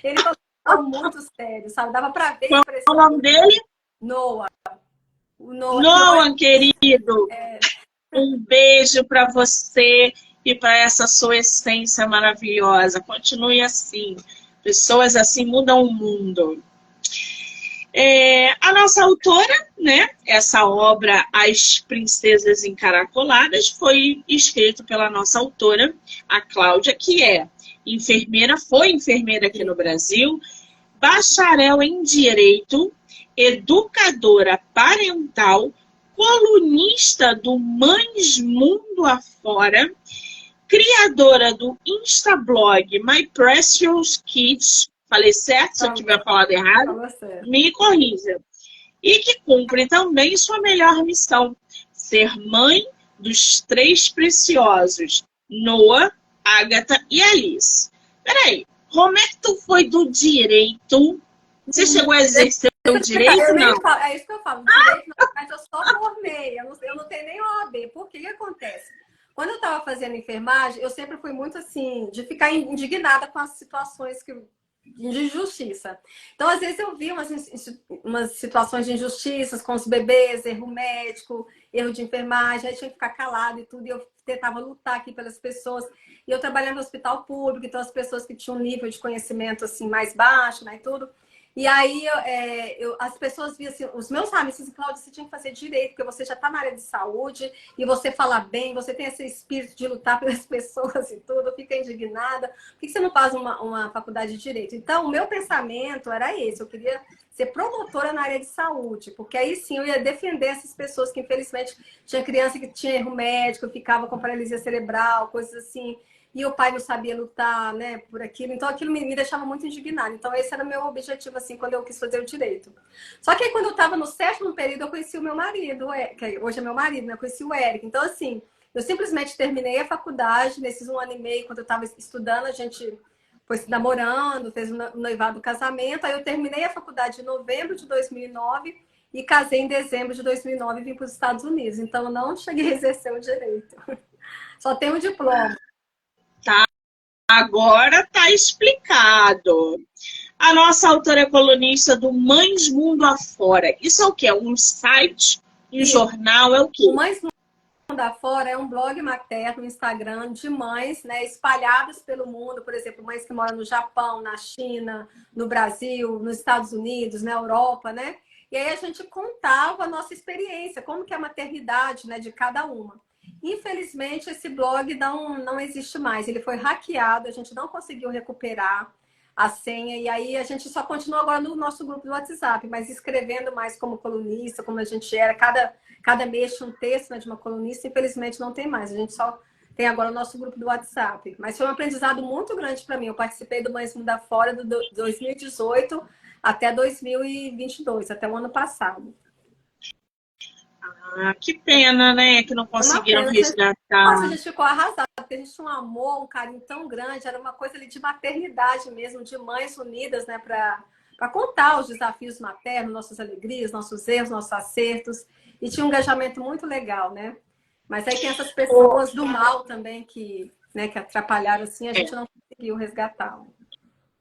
Ele falou muito sério, sabe? Dava para ver. Qual é o nome dele? Noah. Noah, querido. Um beijo para você e para essa sua essência maravilhosa. Continue assim. Pessoas assim mudam o mundo. A nossa autora, né? Essa obra, As Princesas Encaracoladas, foi escrito pela nossa autora, a Cláudia, que é enfermeira, foi enfermeira aqui no Brasil, bacharel em Direito, educadora parental, colunista do Mães Mundo Afora, criadora do Instablog My Precious Kids. Falei certo? Se eu tiver falado errado, me corrija. E que cumpre também sua melhor missão, ser mãe dos 3 preciosos, Noah, Agatha e Alice. Peraí, como é que tu foi do direito? Você chegou a exercer o direito, não? É isso que eu falo. Direito, na verdade, eu só formei. Eu não tenho nem OAB. Por que acontece? Quando eu estava fazendo enfermagem, eu sempre fui muito assim, de ficar indignada com as situações de injustiça. Então, às vezes, eu vi umas situações de injustiças com os bebês, erro médico, erro de enfermagem, aí tinha que ficar calado e tudo, e eu tentava lutar aqui pelas pessoas. E eu trabalhava no hospital público, então as pessoas que tinham um nível de conhecimento assim mais baixo, né, e tudo. E aí as pessoas viam assim, os meus amigos assim, Cláudia, você tinha que fazer direito, porque você já está na área de saúde e você fala bem, você tem esse espírito de lutar pelas pessoas e tudo, fica indignada. Por que você não faz uma faculdade de direito? Então, o meu pensamento era esse, eu queria ser promotora na área de saúde, porque aí sim eu ia defender essas pessoas que, infelizmente, tinha criança que tinha erro médico, ficava com paralisia cerebral, coisas assim, e o pai não sabia lutar, né, por aquilo. Então, aquilo me deixava muito indignada. Então, esse era o meu objetivo, assim, quando eu quis fazer o direito. Só que aí, quando eu estava no 7º período, eu conheci o meu marido, que hoje é meu marido, né, eu conheci o Eric. Então, assim, eu simplesmente terminei a faculdade, nesses 1 ano e meio, quando eu estava estudando, a gente foi se namorando, fez o noivado do casamento. Aí eu terminei a faculdade em novembro de 2009 e casei em dezembro de 2009 e vim para os Estados Unidos. Então, eu não cheguei a exercer o direito. Só tenho o diploma. Agora tá explicado. A nossa autora é colunista do Mães Mundo Afora. Isso é o quê? É um site, um jornal, é o quê? O Mães Mundo Afora é um blog materno, um Instagram de mães, né, espalhadas pelo mundo. Por exemplo, mães que moram no Japão, na China, no Brasil, nos Estados Unidos, na Europa, né? E aí a gente contava a nossa experiência, como que é a maternidade, né, de cada uma. Infelizmente, esse blog não existe mais. Ele foi hackeado, a gente não conseguiu recuperar a senha, e aí a gente só continua agora no nosso grupo do WhatsApp, mas escrevendo mais como colunista, como a gente era, cada mês tinha um texto, né, de uma colunista. Infelizmente não tem mais, a gente só tem agora o nosso grupo do WhatsApp. Mas foi um aprendizado muito grande para mim. Eu participei do Mães Mundo Afora do 2018 até 2022, até o ano passado. Ah, que pena, né? Que não Uma conseguiram pena. Nossa, a resgatar. gente ficou arrasado, porque a gente tinha um amor, um carinho tão grande, era uma coisa ali de maternidade mesmo, de mães unidas, né, para contar os desafios maternos, nossas alegrias, nossos erros, nossos acertos, e tinha um engajamento muito legal, né? Mas aí tem essas pessoas do mal também que, né, que atrapalharam assim, a gente não conseguiu resgatar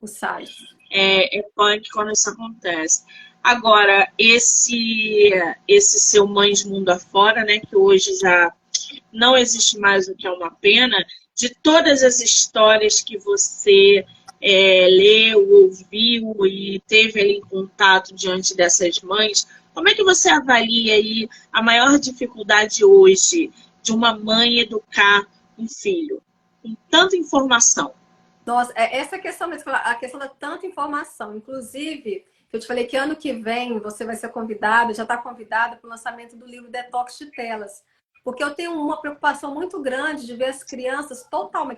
o site. É punk quando isso acontece. Agora, esse seu Mães Mundo Afora, né, que hoje já não existe mais, o que é uma pena, de todas as histórias que você leu, ouviu e teve ali em contato diante dessas mães, como é que você avalia aí a maior dificuldade hoje de uma mãe educar um filho? Com tanta informação. Nossa, essa questão mesmo, a questão da tanta informação. Inclusive, eu te falei que ano que vem você vai ser convidado, já está convidado para o lançamento do livro Detox de Telas. Porque eu tenho uma preocupação muito grande de ver as crianças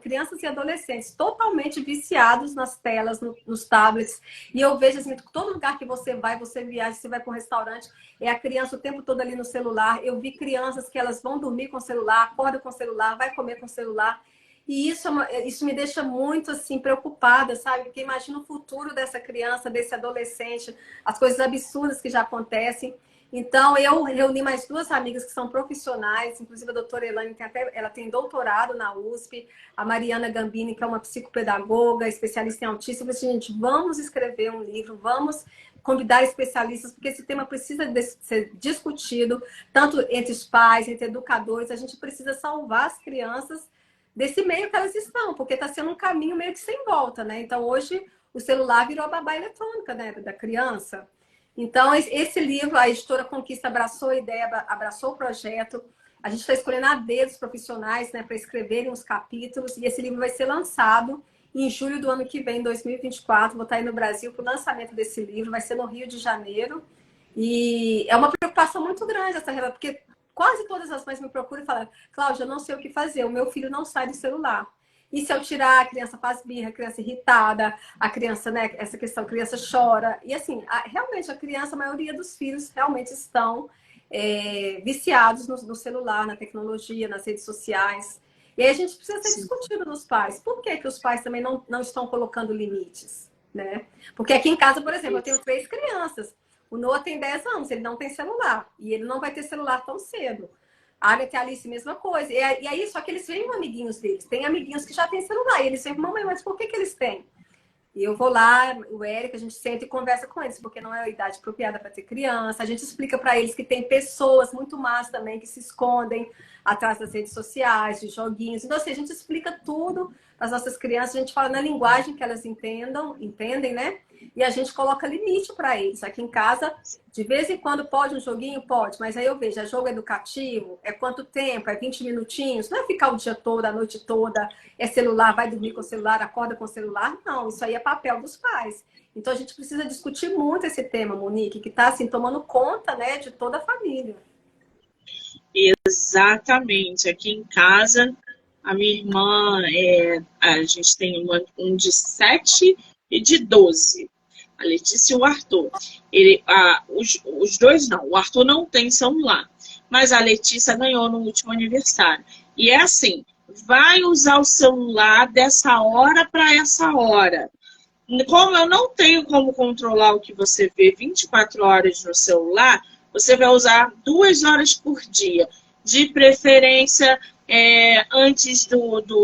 crianças e adolescentes totalmente viciados nas telas, nos tablets. E eu vejo assim, todo lugar que você vai, você viaja, você vai para um restaurante, é a criança o tempo todo ali no celular. Eu vi crianças que elas vão dormir com o celular, acordam com o celular, vai comer com o celular. E isso me deixa muito assim preocupada, sabe? Porque imagina o futuro dessa criança, desse adolescente, as coisas absurdas que já acontecem. Então, eu reuni mais 2 amigas que são profissionais, inclusive a doutora Elaine ela tem doutorado na USP, a Mariana Gambini, que é uma psicopedagoga, especialista em autismo. Eu falei assim, gente, vamos escrever um livro, vamos convidar especialistas, porque esse tema precisa ser discutido, tanto entre os pais, entre educadores. A gente precisa salvar as crianças desse meio que elas estão, porque está sendo um caminho meio que sem volta, né? Então, hoje, o celular virou a babá eletrônica, né, da criança. Então, esse livro, a editora Conquista abraçou a ideia, abraçou o projeto. A gente está escolhendo a dedo os profissionais, né, para escreverem os capítulos, e esse livro vai ser lançado em julho do ano que vem, 2024. Vou estar aí no Brasil para o lançamento desse livro, vai ser no Rio de Janeiro. E é uma preocupação muito grande essa relação, porque quase todas as mães me procuram e falam, Cláudia, eu não sei o que fazer, o meu filho não sai do celular. E se eu tirar, a criança faz birra, a criança irritada, a criança, né, essa questão, a criança chora. E assim, realmente a criança, a maioria dos filhos realmente estão viciados no celular, na tecnologia, nas redes sociais. E aí a gente precisa ser discutido nos pais. Por que que os pais também não estão colocando limites, né? Porque aqui em casa, por exemplo, eu tenho 3 crianças. O Noah tem 10 anos, ele não tem celular. E ele não vai ter celular tão cedo. A Agatha e a Alice, mesma coisa. E aí, só que eles veem amiguinhos deles. Tem amiguinhos que já têm celular. E eles veem, mamãe, mas por que eles têm? E eu vou lá, o Eric, a gente senta e conversa com eles, porque não é a idade apropriada para ter criança. A gente explica para eles que tem pessoas muito más também que se escondem atrás das redes sociais, de joguinhos. Então, assim, a gente explica tudo para as nossas crianças, a gente fala na linguagem que elas entendem, né? E a gente coloca limite para eles. Aqui em casa, de vez em quando pode um joguinho? Pode, mas aí eu vejo, é jogo educativo? É quanto tempo? É 20 minutinhos? Não é ficar o dia todo, a noite toda, é celular, vai dormir com o celular, acorda com o celular? Não, isso aí é papel dos pais. Então a gente precisa discutir muito esse tema, Monique, que está assim, tomando conta, né, de toda a família. Exatamente. Aqui em casa, a minha irmã, a gente tem um de 7 e de 12. A Letícia e o Arthur. Os dois não. O Arthur não tem celular. Mas a Letícia ganhou no último aniversário. E é assim, vai usar o celular dessa hora para essa hora. Como eu não tenho como controlar o que você vê 24 horas no celular, você vai usar 2 horas por dia. De preferência, antes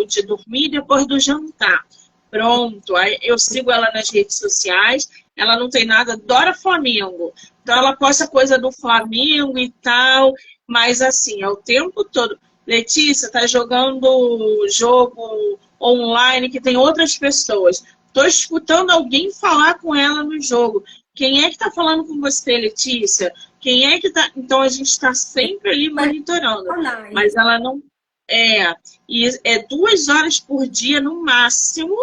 de dormir, depois do jantar. Pronto, aí eu sigo ela nas redes sociais, ela não tem nada, adora Flamengo. Então ela posta coisa do Flamengo e tal, mas assim, é o tempo todo. Letícia, tá jogando jogo online que tem outras pessoas. Tô escutando alguém falar com ela no jogo. Quem é que tá falando com você, Letícia? Quem é que tá... Então a gente está sempre ali monitorando. Mas ela não... E é 2 horas por dia no máximo.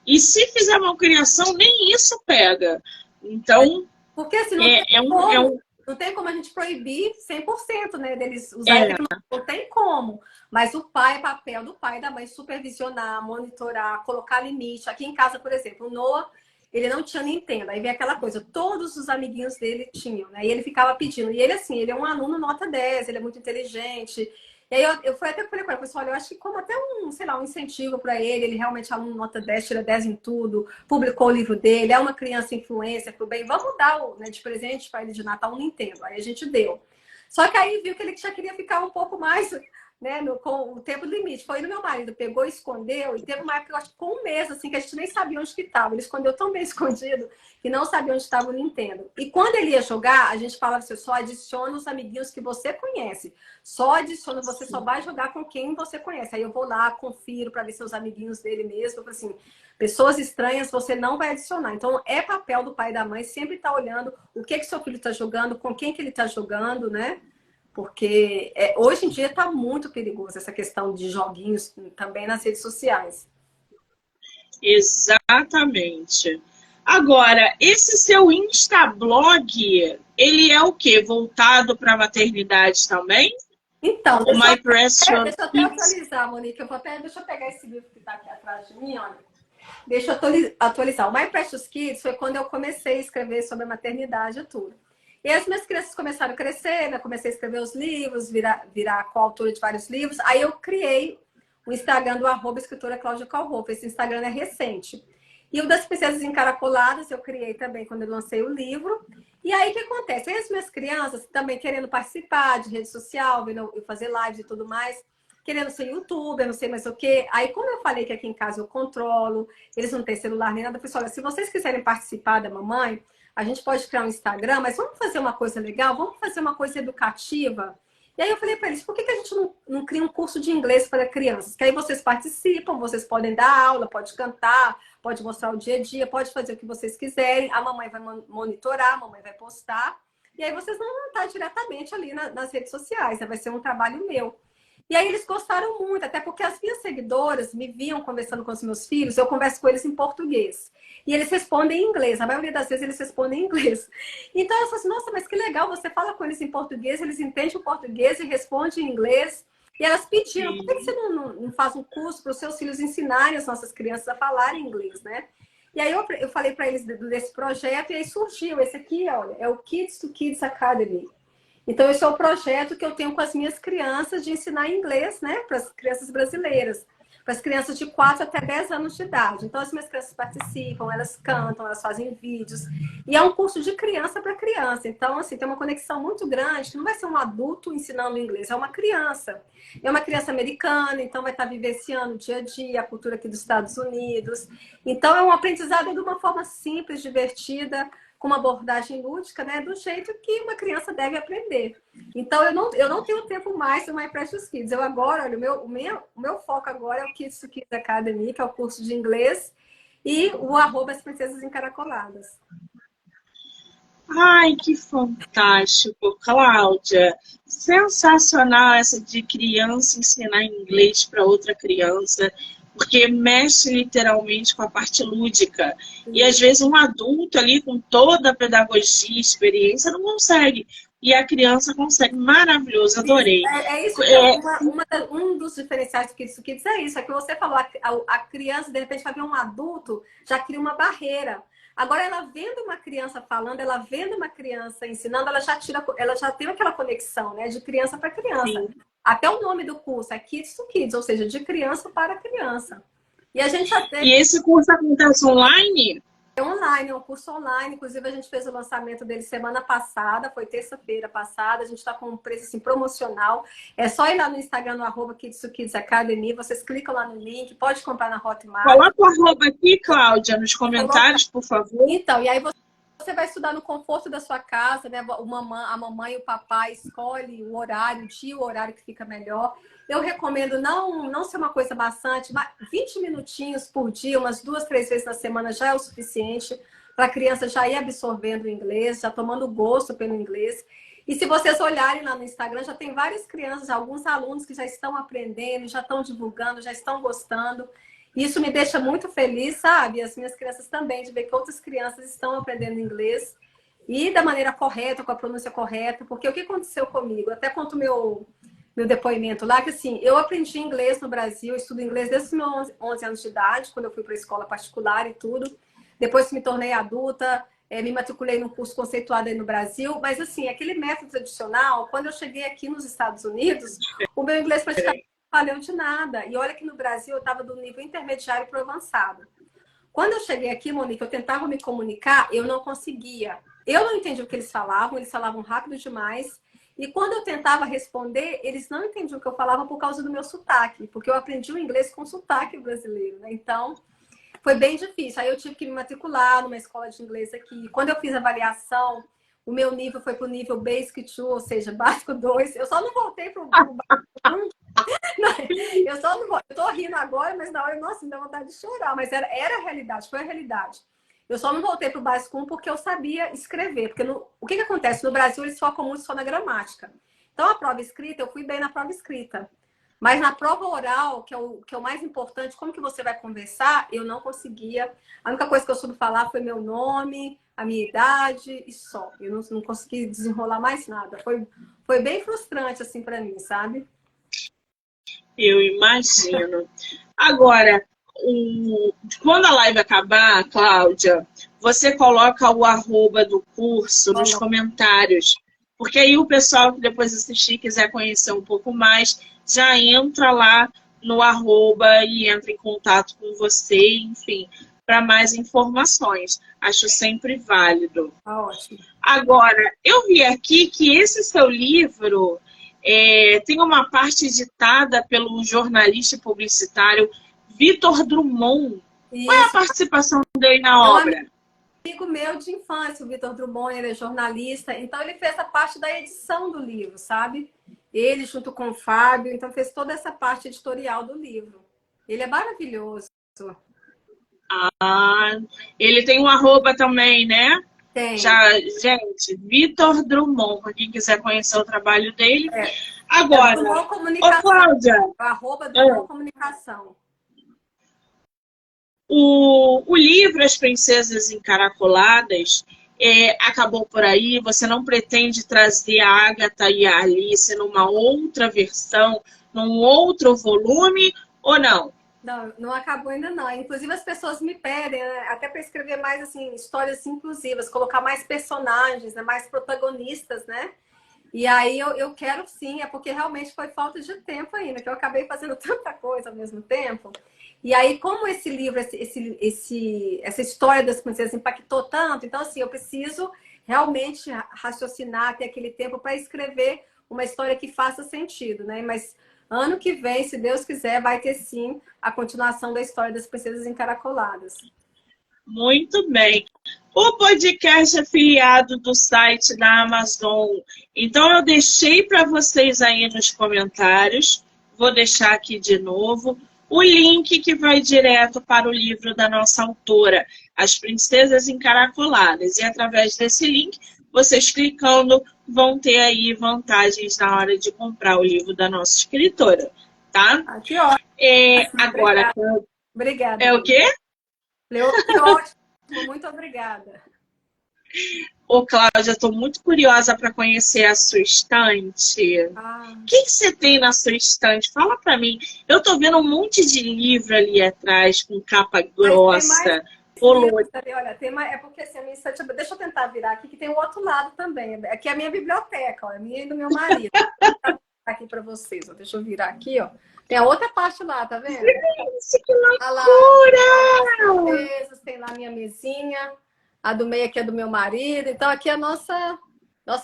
E se fizer uma criação, nem isso pega. Então, porque assim, não tem como a gente proibir 100%, né, deles usarem tecnologia, não tem como. Mas o pai, papel do pai e da mãe, supervisionar, monitorar, colocar limite. Aqui em casa, por exemplo, o Noah, ele não tinha Nintendo. Aí vem aquela coisa, todos os amiguinhos dele tinham, né? E ele ficava pedindo. E ele, assim, ele é um aluno nota 10, ele é muito inteligente. E aí eu fui até falei com ele, olha, eu acho que como até sei lá, um incentivo para ele realmente é aluno nota 10, tira 10 em tudo, publicou o livro dele, é uma criança influencer pro bem, vamos dar né, de presente para ele de Natal um Nintendo. Aí a gente deu. Só que aí viu que ele já queria ficar um pouco mais, né, com o tempo limite. Foi no meu marido, pegou e escondeu, e teve uma época, eu acho que com um mês, assim, que a gente nem sabia onde que estava. Ele escondeu tão bem escondido que não sabia onde estava o Nintendo. E quando ele ia jogar, a gente falava assim, só adiciona os amiguinhos que você conhece. Só adiciona, você só vai jogar com quem você conhece. Aí eu vou lá, confiro para ver se os amiguinhos dele mesmo. Eu falo assim, pessoas estranhas você não vai adicionar. Então é papel do pai e da mãe sempre estar olhando o que seu filho está jogando, com quem que ele está jogando, né? Porque hoje em dia está muito perigoso essa questão de joguinhos também nas redes sociais. Exatamente. Agora, esse seu Instablog, ele é o quê? Voltado para a maternidade também? Então, O My Precious deixa eu até atualizar, Monique. Deixa eu pegar esse livro que está aqui atrás de mim, olha. Deixa eu atualizar. O My Precious Kids foi quando eu comecei a escrever sobre a maternidade e tudo. E as minhas crianças começaram a crescer, né? Comecei a escrever os livros, virar coautora de vários livros. Aí eu criei o Instagram do @escritora Cláudia Kalhoff. Esse Instagram é recente. E o das Princesas Encaracoladas eu criei também quando eu lancei o livro. E aí o que acontece? Aí as minhas crianças também querendo participar de rede social, vendo eu fazer lives e tudo mais, querendo ser youtuber, não sei mais o quê. Aí, como eu falei que aqui em casa eu controlo, eles não têm celular nem nada, eu falei, olha, se vocês quiserem participar da mamãe, a gente pode criar um Instagram, mas vamos fazer uma coisa legal, vamos fazer uma coisa educativa. E aí eu falei para eles, por que a gente não cria um curso de inglês para crianças? Que aí vocês participam, vocês podem dar aula, pode cantar, pode mostrar o dia a dia, pode fazer o que vocês quiserem, a mamãe vai monitorar, a mamãe vai postar, e aí vocês não vão estar diretamente ali nas redes sociais, né? Vai ser um trabalho meu. E aí eles gostaram muito, até porque as minhas seguidoras me viam conversando com os meus filhos, eu converso com eles em português. E eles respondem em inglês, a maioria das vezes eles respondem em inglês. Então eu falei assim, nossa, mas que legal, você fala com eles em português, eles entendem o português e respondem em inglês. E elas pediram, por que você não faz um curso para os seus filhos ensinarem as nossas crianças a falarem inglês, né? E aí eu falei para eles desse projeto e aí surgiu esse aqui, olha, é o Kids to Kids Academy. Então, esse é o projeto que eu tenho com as minhas crianças de ensinar inglês, né, para as crianças brasileiras. para as crianças de 4 até 10 anos de idade. Então, as minhas crianças participam, elas cantam, elas fazem vídeos. E é um curso de criança para criança. Então, assim, tem uma conexão muito grande, que não vai ser um adulto ensinando inglês, é uma criança. É uma criança americana, então vai estar vivenciando o dia a dia, a cultura aqui dos Estados Unidos. Então, é um aprendizado de uma forma simples, divertida, com uma abordagem lúdica, né? Do jeito que uma criança deve aprender. Então, eu não tenho tempo mais do My Precious Kids. Eu agora, olha, o meu foco agora é o Kids to Kids Academy, que é o curso de inglês, e o arroba As Princesas Encaracoladas. Ai, que fantástico, Cláudia. Sensacional essa de criança ensinar inglês para outra criança, porque mexe literalmente com a parte lúdica. E às vezes um adulto ali com toda a pedagogia e experiência não consegue. E a criança consegue. Maravilhoso, adorei. É isso que um dos diferenciais do Kids to Kids é isso, é que você falou, a criança, de repente, vai ver um adulto, já cria uma barreira. Agora, ela vendo uma criança falando, ela vendo uma criança ensinando, ela já tem aquela conexão, né? De criança para criança. Sim. Até o nome do curso é Kids to Kids, ou seja, de criança para criança. E a gente até E esse curso acontece online? é online, é um curso online. Inclusive, a gente fez o lançamento dele semana passada, foi terça-feira passada. A gente está com um preço assim, promocional. É só ir lá no Instagram, no arroba Kids to Kids Academy. Vocês clicam lá no link, pode comprar na Hotmart. Coloca o arroba aqui, Cláudia, nos comentários, por favor. Então, e aí você vai estudar no conforto da sua casa, né? A mamãe e o papai escolhe o horário, o dia, o horário que fica melhor. Eu recomendo não ser uma coisa bastante, mas 20 minutinhos por dia, umas 2, 3 vezes na semana já é o suficiente para a criança já ir absorvendo o inglês, já tomando gosto pelo inglês. E se vocês olharem lá no Instagram, já tem várias crianças, alguns alunos que já estão aprendendo, já estão divulgando, já estão gostando. Isso me deixa muito feliz, sabe? As minhas crianças também, de ver que outras crianças estão aprendendo inglês e da maneira correta, com a pronúncia correta, porque o que aconteceu comigo? Até conto meu depoimento lá, que assim, eu aprendi inglês no Brasil, eu estudo inglês desde os meus 11 anos de idade, quando eu fui para a escola particular e tudo. Depois que me tornei adulta, me matriculei num curso conceituado aí no Brasil, mas assim, aquele método tradicional, quando eu cheguei aqui nos Estados Unidos, o meu inglês praticamente não valeu de nada. E olha que no Brasil eu estava do nível intermediário para o avançado. Quando eu cheguei aqui, Monique, eu tentava me comunicar, eu não conseguia. Eu não entendi o que eles falavam rápido demais. E quando eu tentava responder, eles não entendiam o que eu falava por causa do meu sotaque, porque eu aprendi o inglês com sotaque brasileiro, né? Então, foi bem difícil. Aí eu tive que me matricular numa escola de inglês aqui. Quando eu fiz a avaliação, o meu nível foi para o nível Basic 2, ou seja, Básico 2. Eu só não voltei para o Básico 1. Eu só não vou. Eu tô rindo agora, mas na hora, nossa, me dá vontade de chorar. Mas era a realidade, foi a realidade. Eu só não voltei para o Básico 1 porque eu sabia escrever. Porque o que acontece? No Brasil, eles focam muito só na gramática. Então, a prova escrita, eu fui bem na prova escrita. Mas na prova oral, que é o mais importante, como que você vai conversar, eu não conseguia. A única coisa que eu soube falar foi meu nome, a minha idade e só. Eu não consegui desenrolar mais nada. Foi bem frustrante, assim, para mim, sabe? Eu imagino. Agora, quando a live acabar, Cláudia, você coloca o arroba do curso nos comentários, porque aí o pessoal que depois assistir quiser conhecer um pouco mais, já entra lá no arroba e entra em contato com você, enfim, para mais informações. Acho sempre válido. Ótimo. Agora, eu vi aqui que esse seu livro tem uma parte editada pelo jornalista e publicitário Vitor Drummond. Isso. Qual é a participação dele na obra? Amigo meu de infância, o Vitor Drummond, ele é jornalista, então ele fez a parte da edição do livro, sabe? Ele junto com o Fábio, então fez toda essa parte editorial do livro. Ele é maravilhoso. Ah, ele tem um arroba também, né? Tem. Gente, Vitor Drummond, para quem quiser conhecer o trabalho dele. Agora, Drummond Comunicação. Cláudia, O arroba Drummond Comunicação. O livro As Princesas Encaracoladas acabou por aí. Você não pretende trazer a Agatha e a Alice numa outra versão, num outro volume, ou não? Não acabou ainda não. Inclusive as pessoas me pedem, né, até para escrever mais assim histórias inclusivas, colocar mais personagens, né, mais protagonistas, né? E aí eu quero sim, é porque realmente foi falta de tempo ainda, que eu acabei fazendo tanta coisa ao mesmo tempo. E aí, como esse livro, essa história das princesas impactou tanto, então assim, eu preciso realmente raciocinar, ter aquele tempo para escrever uma história que faça sentido, né? Mas ano que vem, se Deus quiser, vai ter sim a continuação da história das princesas encaracoladas. Muito bem. O podcast é afiliado do site da Amazon. Então, eu deixei para vocês aí nos comentários, vou deixar aqui de novo, o link que vai direto para o livro da nossa autora, As Princesas Encaracoladas. E através desse link, vocês clicando, vão ter aí vantagens na hora de comprar o livro da nossa escritora, tá? Ah, que ótimo. Agora, Obrigada. Obrigada, é o Lê. quê? Leu, que ótimo. Muito obrigada. Ô, Cláudia, estou muito curiosa para conhecer a sua estante. O Ah. que você tem na sua estante? Fala para mim. Eu estou vendo um monte de livro ali atrás, com capa Mas tem mais grossa, livros colorido. ali, olha, tem mais, é porque assim, a minha estante, deixa eu tentar virar aqui, que tem o outro lado também. Aqui é a minha biblioteca, ó, a minha e do meu marido. Vou aqui para vocês, ó. Deixa eu virar aqui, ó. Tem a outra parte lá, tá vendo? Gente, que Olha lá, as loucura! princesas, tem lá a minha mesinha, a do meio aqui é do meu marido. Então aqui é a nossa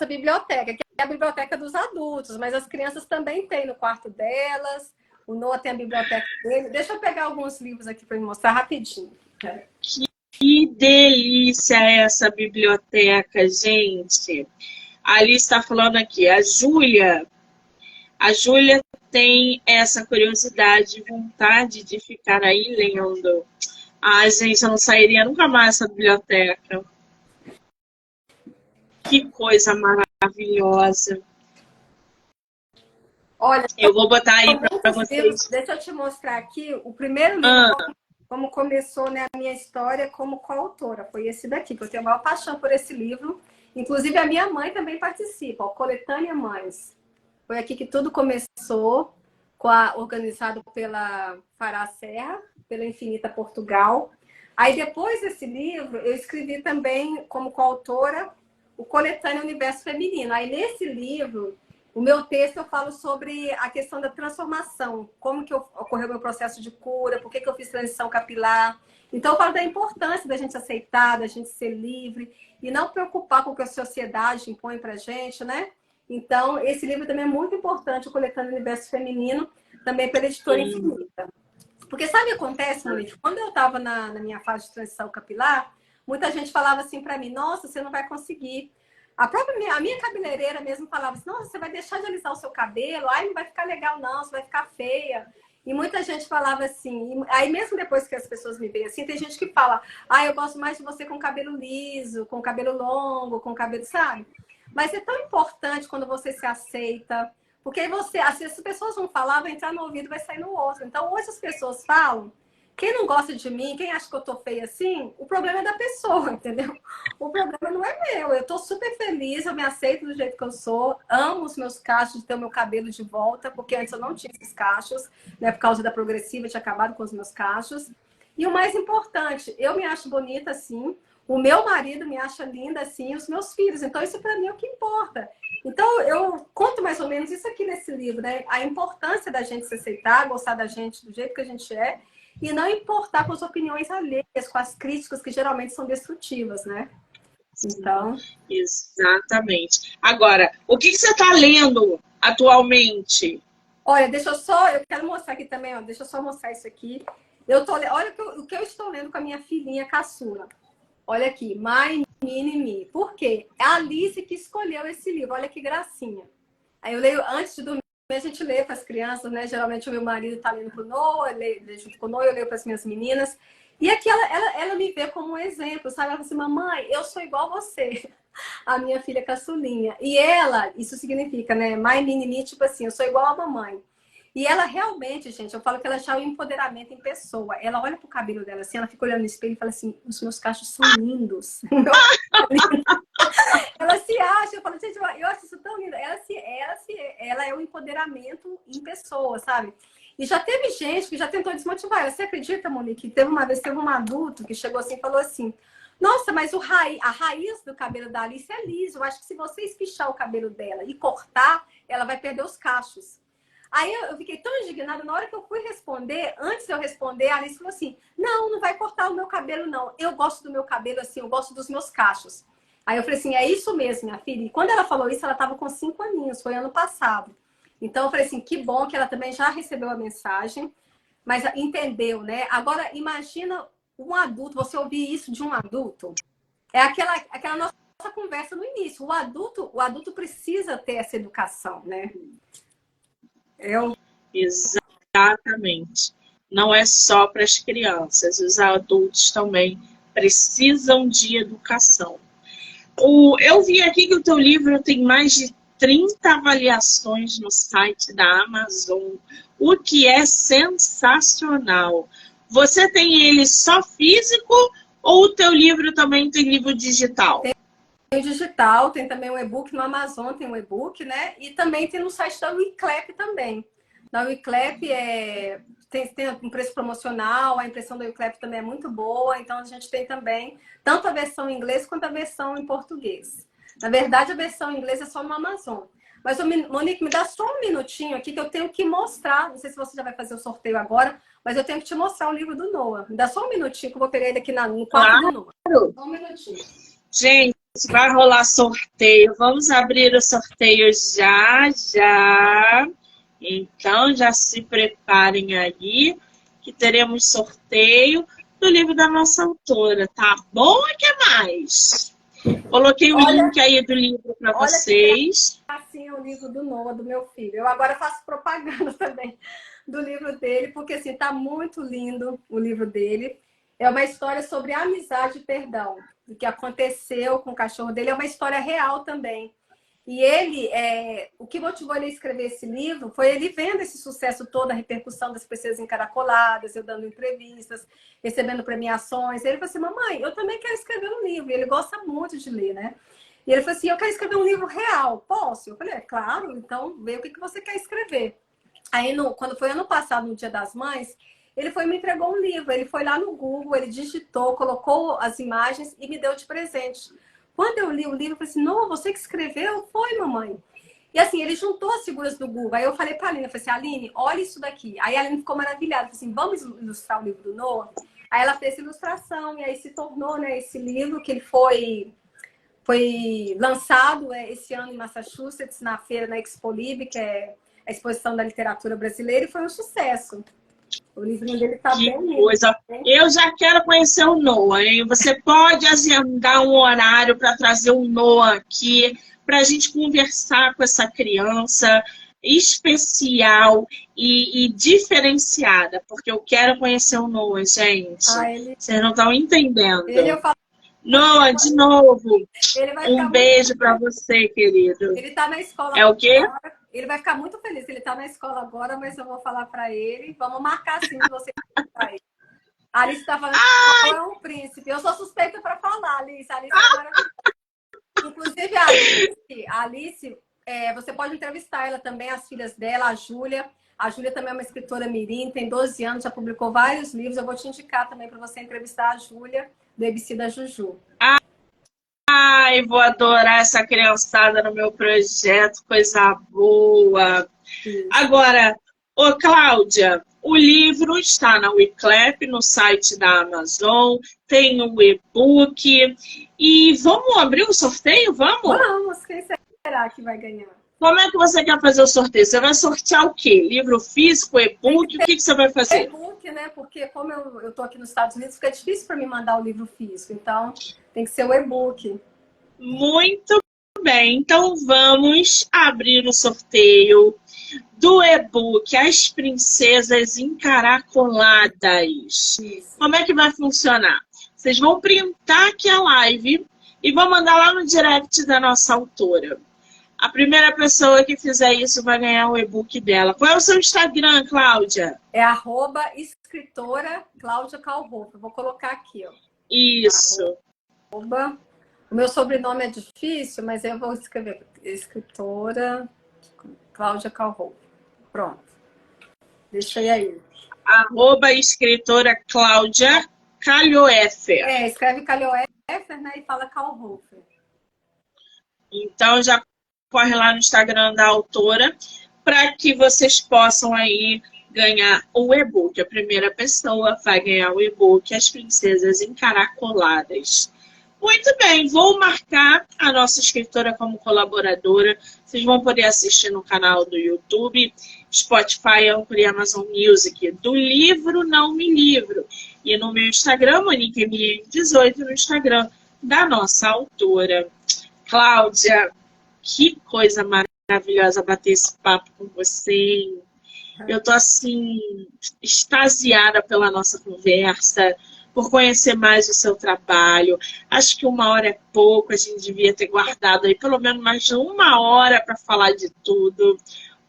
biblioteca, aqui é a biblioteca dos adultos, mas as crianças também têm no quarto delas. O Noah tem a biblioteca dele. Deixa eu pegar alguns livros aqui para me mostrar rapidinho. Que delícia essa biblioteca, gente. A Alice está falando aqui, a Júlia tem essa curiosidade e vontade de ficar aí lendo. Ai, gente, eu não sairia nunca mais dessa biblioteca. Que coisa maravilhosa. Olha, Eu vou botar aí são para muitos livros. vocês. Deixa eu te mostrar aqui o primeiro livro, Ah, como começou, né, a minha história como coautora. Foi esse daqui, que eu tenho a maior paixão por esse livro. Inclusive, a minha mãe também participa, ó, Coletânea Mães. Foi aqui que tudo começou, organizado pela Fará Serra, pela Infinita Portugal. Aí, depois desse livro, eu escrevi também, como coautora, o Coletânea Universo Feminino. Aí, nesse livro, o meu texto eu falo sobre a questão da transformação, como que ocorreu o meu processo de cura, por que eu fiz transição capilar. Então, eu falo da importância da gente aceitar, da gente ser livre e não preocupar com o que a sociedade impõe pra gente, né? Então, esse livro também é muito importante, o Coletânea Universo Feminino, também pela editora sim. Infinita. Porque sabe o que acontece, Monique? Quando eu estava na minha fase de transição capilar, muita gente falava assim para mim, nossa, você não vai conseguir. A minha cabeleireira mesmo falava assim, nossa, você vai deixar de alisar o seu cabelo, ai, não vai ficar legal não, você vai ficar feia. E muita gente falava assim, aí mesmo depois que as pessoas me veem assim, tem gente que fala, ah, eu gosto mais de você com cabelo liso, com cabelo longo, com cabelo, sabe? Mas é tão importante quando você se aceita, porque aí você, assim, as pessoas vão falar, vai entrar no ouvido, vai sair no outro. Então, hoje as pessoas falam, quem não gosta de mim, quem acha que eu tô feia assim, o problema é da pessoa, entendeu? O problema não é meu. Eu tô super feliz, eu me aceito do jeito que eu sou, amo os meus cachos, de ter o meu cabelo de volta, porque antes eu não tinha esses cachos, né? Por causa da progressiva, eu tinha acabado com os meus cachos. E o mais importante, eu me acho bonita assim, o meu marido me acha linda assim, e os meus filhos. Então, isso para mim é o que importa. Então, eu conto mais ou menos isso aqui nesse livro, né? A importância da gente se aceitar, gostar da gente do jeito que a gente é, e não importar com as opiniões alheias, com as críticas que geralmente são destrutivas, né? Então, Exatamente. Agora, o que você está lendo atualmente? olha, eu quero mostrar aqui também, ó, deixa eu só mostrar isso aqui. Olha o que eu estou lendo com a minha filhinha caçula. Olha aqui, My Mini Me. Por quê? É a Alice que escolheu esse livro. Olha que gracinha. Aí eu leio antes de dormir, a gente lê para as crianças, né? Geralmente o meu marido está lendo para o Noah, lê junto com o Noah, eu leio para as minhas meninas. E aqui ela me vê como um exemplo, sabe? Ela fala assim, mamãe, eu sou igual a você, a minha filha caçulinha. E ela, isso significa, né? My Mini Me, tipo assim, eu sou igual a mamãe. E ela realmente, gente, eu falo que ela já é o empoderamento em pessoa. Ela olha pro cabelo dela assim, ela fica olhando no espelho e fala assim, os meus cachos são lindos. Ela se acha, eu falo, gente, eu acho isso tão lindo. Ela é o empoderamento em pessoa, sabe? E já teve gente que já tentou desmotivar ela. Você acredita, Monique? Teve uma vez, teve um adulto que chegou assim e falou assim, Nossa, mas a raiz do cabelo da Alice é liso. Eu acho que se você espichar o cabelo dela e cortar, ela vai perder os cachos. Aí eu fiquei tão indignada, na hora que eu fui responder, antes de eu responder, a Alice falou assim, não vai cortar o meu cabelo, não. Eu gosto do meu cabelo assim, eu gosto dos meus cachos. Aí eu falei assim, é isso mesmo, minha filha. E quando ela falou isso, ela estava com 5 aninhos, foi ano passado. Então eu falei assim, que bom que ela também já recebeu a mensagem, mas entendeu, né? Agora, imagina um adulto, você ouvir isso de um adulto. É aquela nossa conversa no início. O adulto precisa ter essa educação, né? Exatamente. Não é só para as crianças, os adultos também precisam de educação. Eu vi aqui que o teu livro tem mais de 30 avaliações no site da Amazon, o que é sensacional. Você tem ele só físico ou o teu livro também tem livro digital? Tem o digital, tem também o e-book no Amazon, tem o e-book, né? E também tem no site da Wiclap também. Na Wiclap tem um preço promocional, a impressão da Wiclap também é muito boa, então a gente tem também tanto a versão em inglês quanto a versão em português. Na verdade, a versão em inglês é só no Amazon. Mas, Monique, me dá só um minutinho aqui que eu tenho que mostrar, não sei se você já vai fazer o sorteio agora, mas eu tenho que te mostrar o livro do Noah. Me dá só um minutinho que eu vou pegar ele aqui no quarto do Noah. Só um minutinho. Gente, vai rolar sorteio. Vamos abrir o sorteio já. Então, já se preparem aí, que teremos sorteio do livro da nossa autora, tá bom? O que mais? Coloquei o link aí do livro para vocês. Assim, o livro do Noah, do meu filho. Eu agora faço propaganda também do livro dele, porque assim, tá muito lindo o livro dele. É uma história sobre amizade e perdão. O que aconteceu com o cachorro dele é uma história real também. E ele, o que motivou ele a escrever esse livro foi ele vendo esse sucesso todo, a repercussão das pessoas encaracoladas, eu dando entrevistas, recebendo premiações. Ele falou assim, mamãe, eu também quero escrever um livro. E ele gosta muito de ler, né? E ele falou assim, eu quero escrever um livro real, posso? Eu falei, claro, então vê o que você quer escrever. Aí, quando foi ano passado, no Dia das Mães, ele foi e me entregou um livro. Ele foi lá no Google, ele digitou, colocou as imagens e me deu de presente. Quando eu li o livro, eu falei assim, não, você que escreveu? Foi, mamãe. E assim, ele juntou as figuras do Google. Aí eu falei pra Aline, eu falei assim, Aline, olha isso daqui. Aí a Aline ficou maravilhada. Eu falei assim, vamos ilustrar o livro do Noah? Aí ela fez essa ilustração e aí se tornou, né, esse livro que ele foi lançado esse ano em Massachusetts, na feira da Expolib, que é a exposição da literatura brasileira, e foi um sucesso. O livrinho dele tá bem lindo. Eu já quero conhecer o Noah, hein? Você pode agendar um horário para trazer o Noah aqui, para a gente conversar com essa criança especial e diferenciada, porque eu quero conhecer o Noah, gente. Vocês não estão entendendo. Noah, de novo, um beijo para você, querido. Ele tá na escola. É o quê? Agora. Ele vai ficar muito feliz. Ele tá na escola agora, mas eu vou falar para ele. Vamos marcar sim de você para ele. A Alice tá falando que é um príncipe. Eu sou suspeita para falar, Alice. A Alice é maravilhosa. Inclusive, a Alice você pode entrevistar ela também, as filhas dela, a Júlia. A Júlia também é uma escritora mirim, tem 12 anos, já publicou vários livros. Eu vou te indicar também para você entrevistar a Júlia, do ABC da Juju. Ai, vou adorar essa criançada no meu projeto, coisa boa. Isso. Agora, Cláudia, o livro está na Wiclap, no site da Amazon, tem o e-book. E vamos abrir o sorteio? Vamos, quem será que vai ganhar? Como é que você quer fazer o sorteio? Você vai sortear o quê? Livro físico, e-book? O que você vai fazer? E-book, né? Porque como eu tô aqui nos Estados Unidos, fica difícil para mim mandar o livro físico. Então, tem que ser o e-book. Muito bem. Então, vamos abrir o sorteio do e-book As Princesas Encaracoladas. Isso. Como é que vai funcionar? Vocês vão printar aqui a live e vão mandar lá no direct da nossa autora. A primeira pessoa que fizer isso vai ganhar o e-book dela. Qual é o seu Instagram, Cláudia? É @escritora Cláudia Calhofe. Vou colocar aqui, ó. Isso. O meu sobrenome é difícil, mas eu vou escrever escritora Cláudia Calhofe. Pronto. Deixa aí. @escritora Cláudia Calhofe. Escreve Calhofe né? E fala Kaulhofer. Então já corre lá no Instagram da autora para que vocês possam aí ganhar o e-book. A primeira pessoa vai ganhar o e-book As Princesas Encaracoladas. Muito bem, vou marcar a nossa escritora como colaboradora. Vocês vão poder assistir no canal do YouTube, Spotify, Anchor e Amazon Music, do livro Não Me Livro. E no meu Instagram, MoniqueMM18, no Instagram da nossa autora. Cláudia, que coisa maravilhosa bater esse papo com você. Eu tô assim, extasiada pela nossa conversa, por conhecer mais o seu trabalho. Acho que 1 hora é pouco, a gente devia ter guardado aí pelo menos mais de 1 hora para falar de tudo,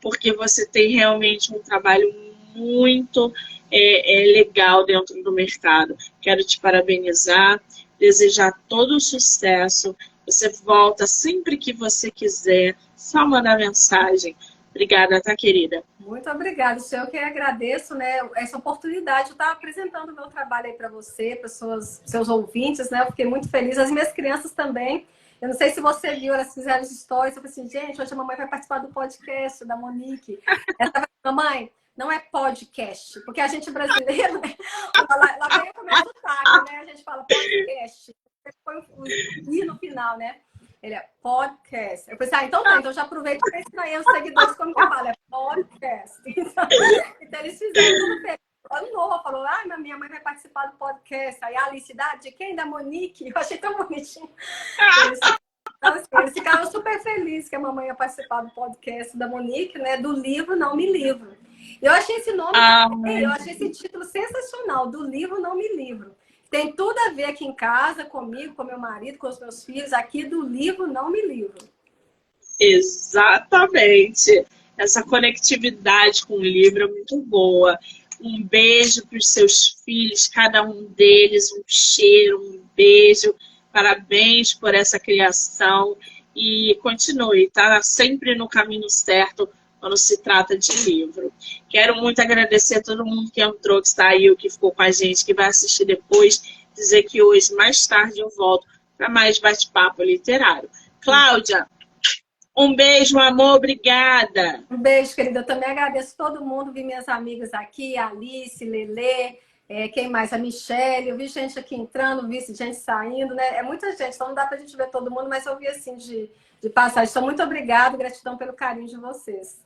porque você tem realmente um trabalho muito legal dentro do mercado. Quero te parabenizar, desejar todo o sucesso. Você volta sempre que você quiser, só mandar mensagem. Obrigada, tá, querida? Muito obrigada, eu que agradeço, né, essa oportunidade de estar apresentando o meu trabalho aí para você, para seus ouvintes, né? Eu fiquei muito feliz, as minhas crianças também. Eu não sei se você viu, elas fizeram os stories, eu falei assim, gente, hoje a mamãe vai participar do podcast da Monique. Ela falou, mamãe, não é podcast, porque a gente brasileiro, né? Lá vem com o meu sotaque, né? A gente fala podcast, põe o i no final, né? Ele é podcast. Eu pensei, então tá, então já aproveito para ensinar aí os seguidores como que fala, é podcast. Então eles fizeram tudo bem. Ano novo, falou, minha mãe vai participar do podcast. Aí a Alice, de quem? Da Monique? Eu achei tão bonitinho. Eles ficaram super felizes que a mamãe ia participar do podcast da Monique, né? Do livro Não Me Livro. Eu achei esse nome, eu achei esse título sensacional, do livro Não Me Livro. Tem tudo a ver aqui em casa, comigo, com meu marido, com os meus filhos, aqui do livro Não Me Livro. Exatamente. Essa conectividade com o livro é muito boa. Um beijo para os seus filhos, cada um deles, um cheiro, um beijo. Parabéns por essa criação e continue, tá? Sempre no caminho certo quando se trata de livro. Quero muito agradecer a todo mundo que entrou, que está aí, o que ficou com a gente, que vai assistir depois, dizer que hoje, mais tarde, eu volto para mais bate-papo literário. Cláudia, um beijo, amor, obrigada. Um beijo, querida. Eu também agradeço todo mundo, vi minhas amigas aqui, a Alice, Lelê, quem mais? A Michelle, eu vi gente aqui entrando, vi gente saindo, né? É muita gente, então não dá pra gente ver todo mundo, mas eu vi assim de passagem. Então, muito obrigada, gratidão pelo carinho de vocês.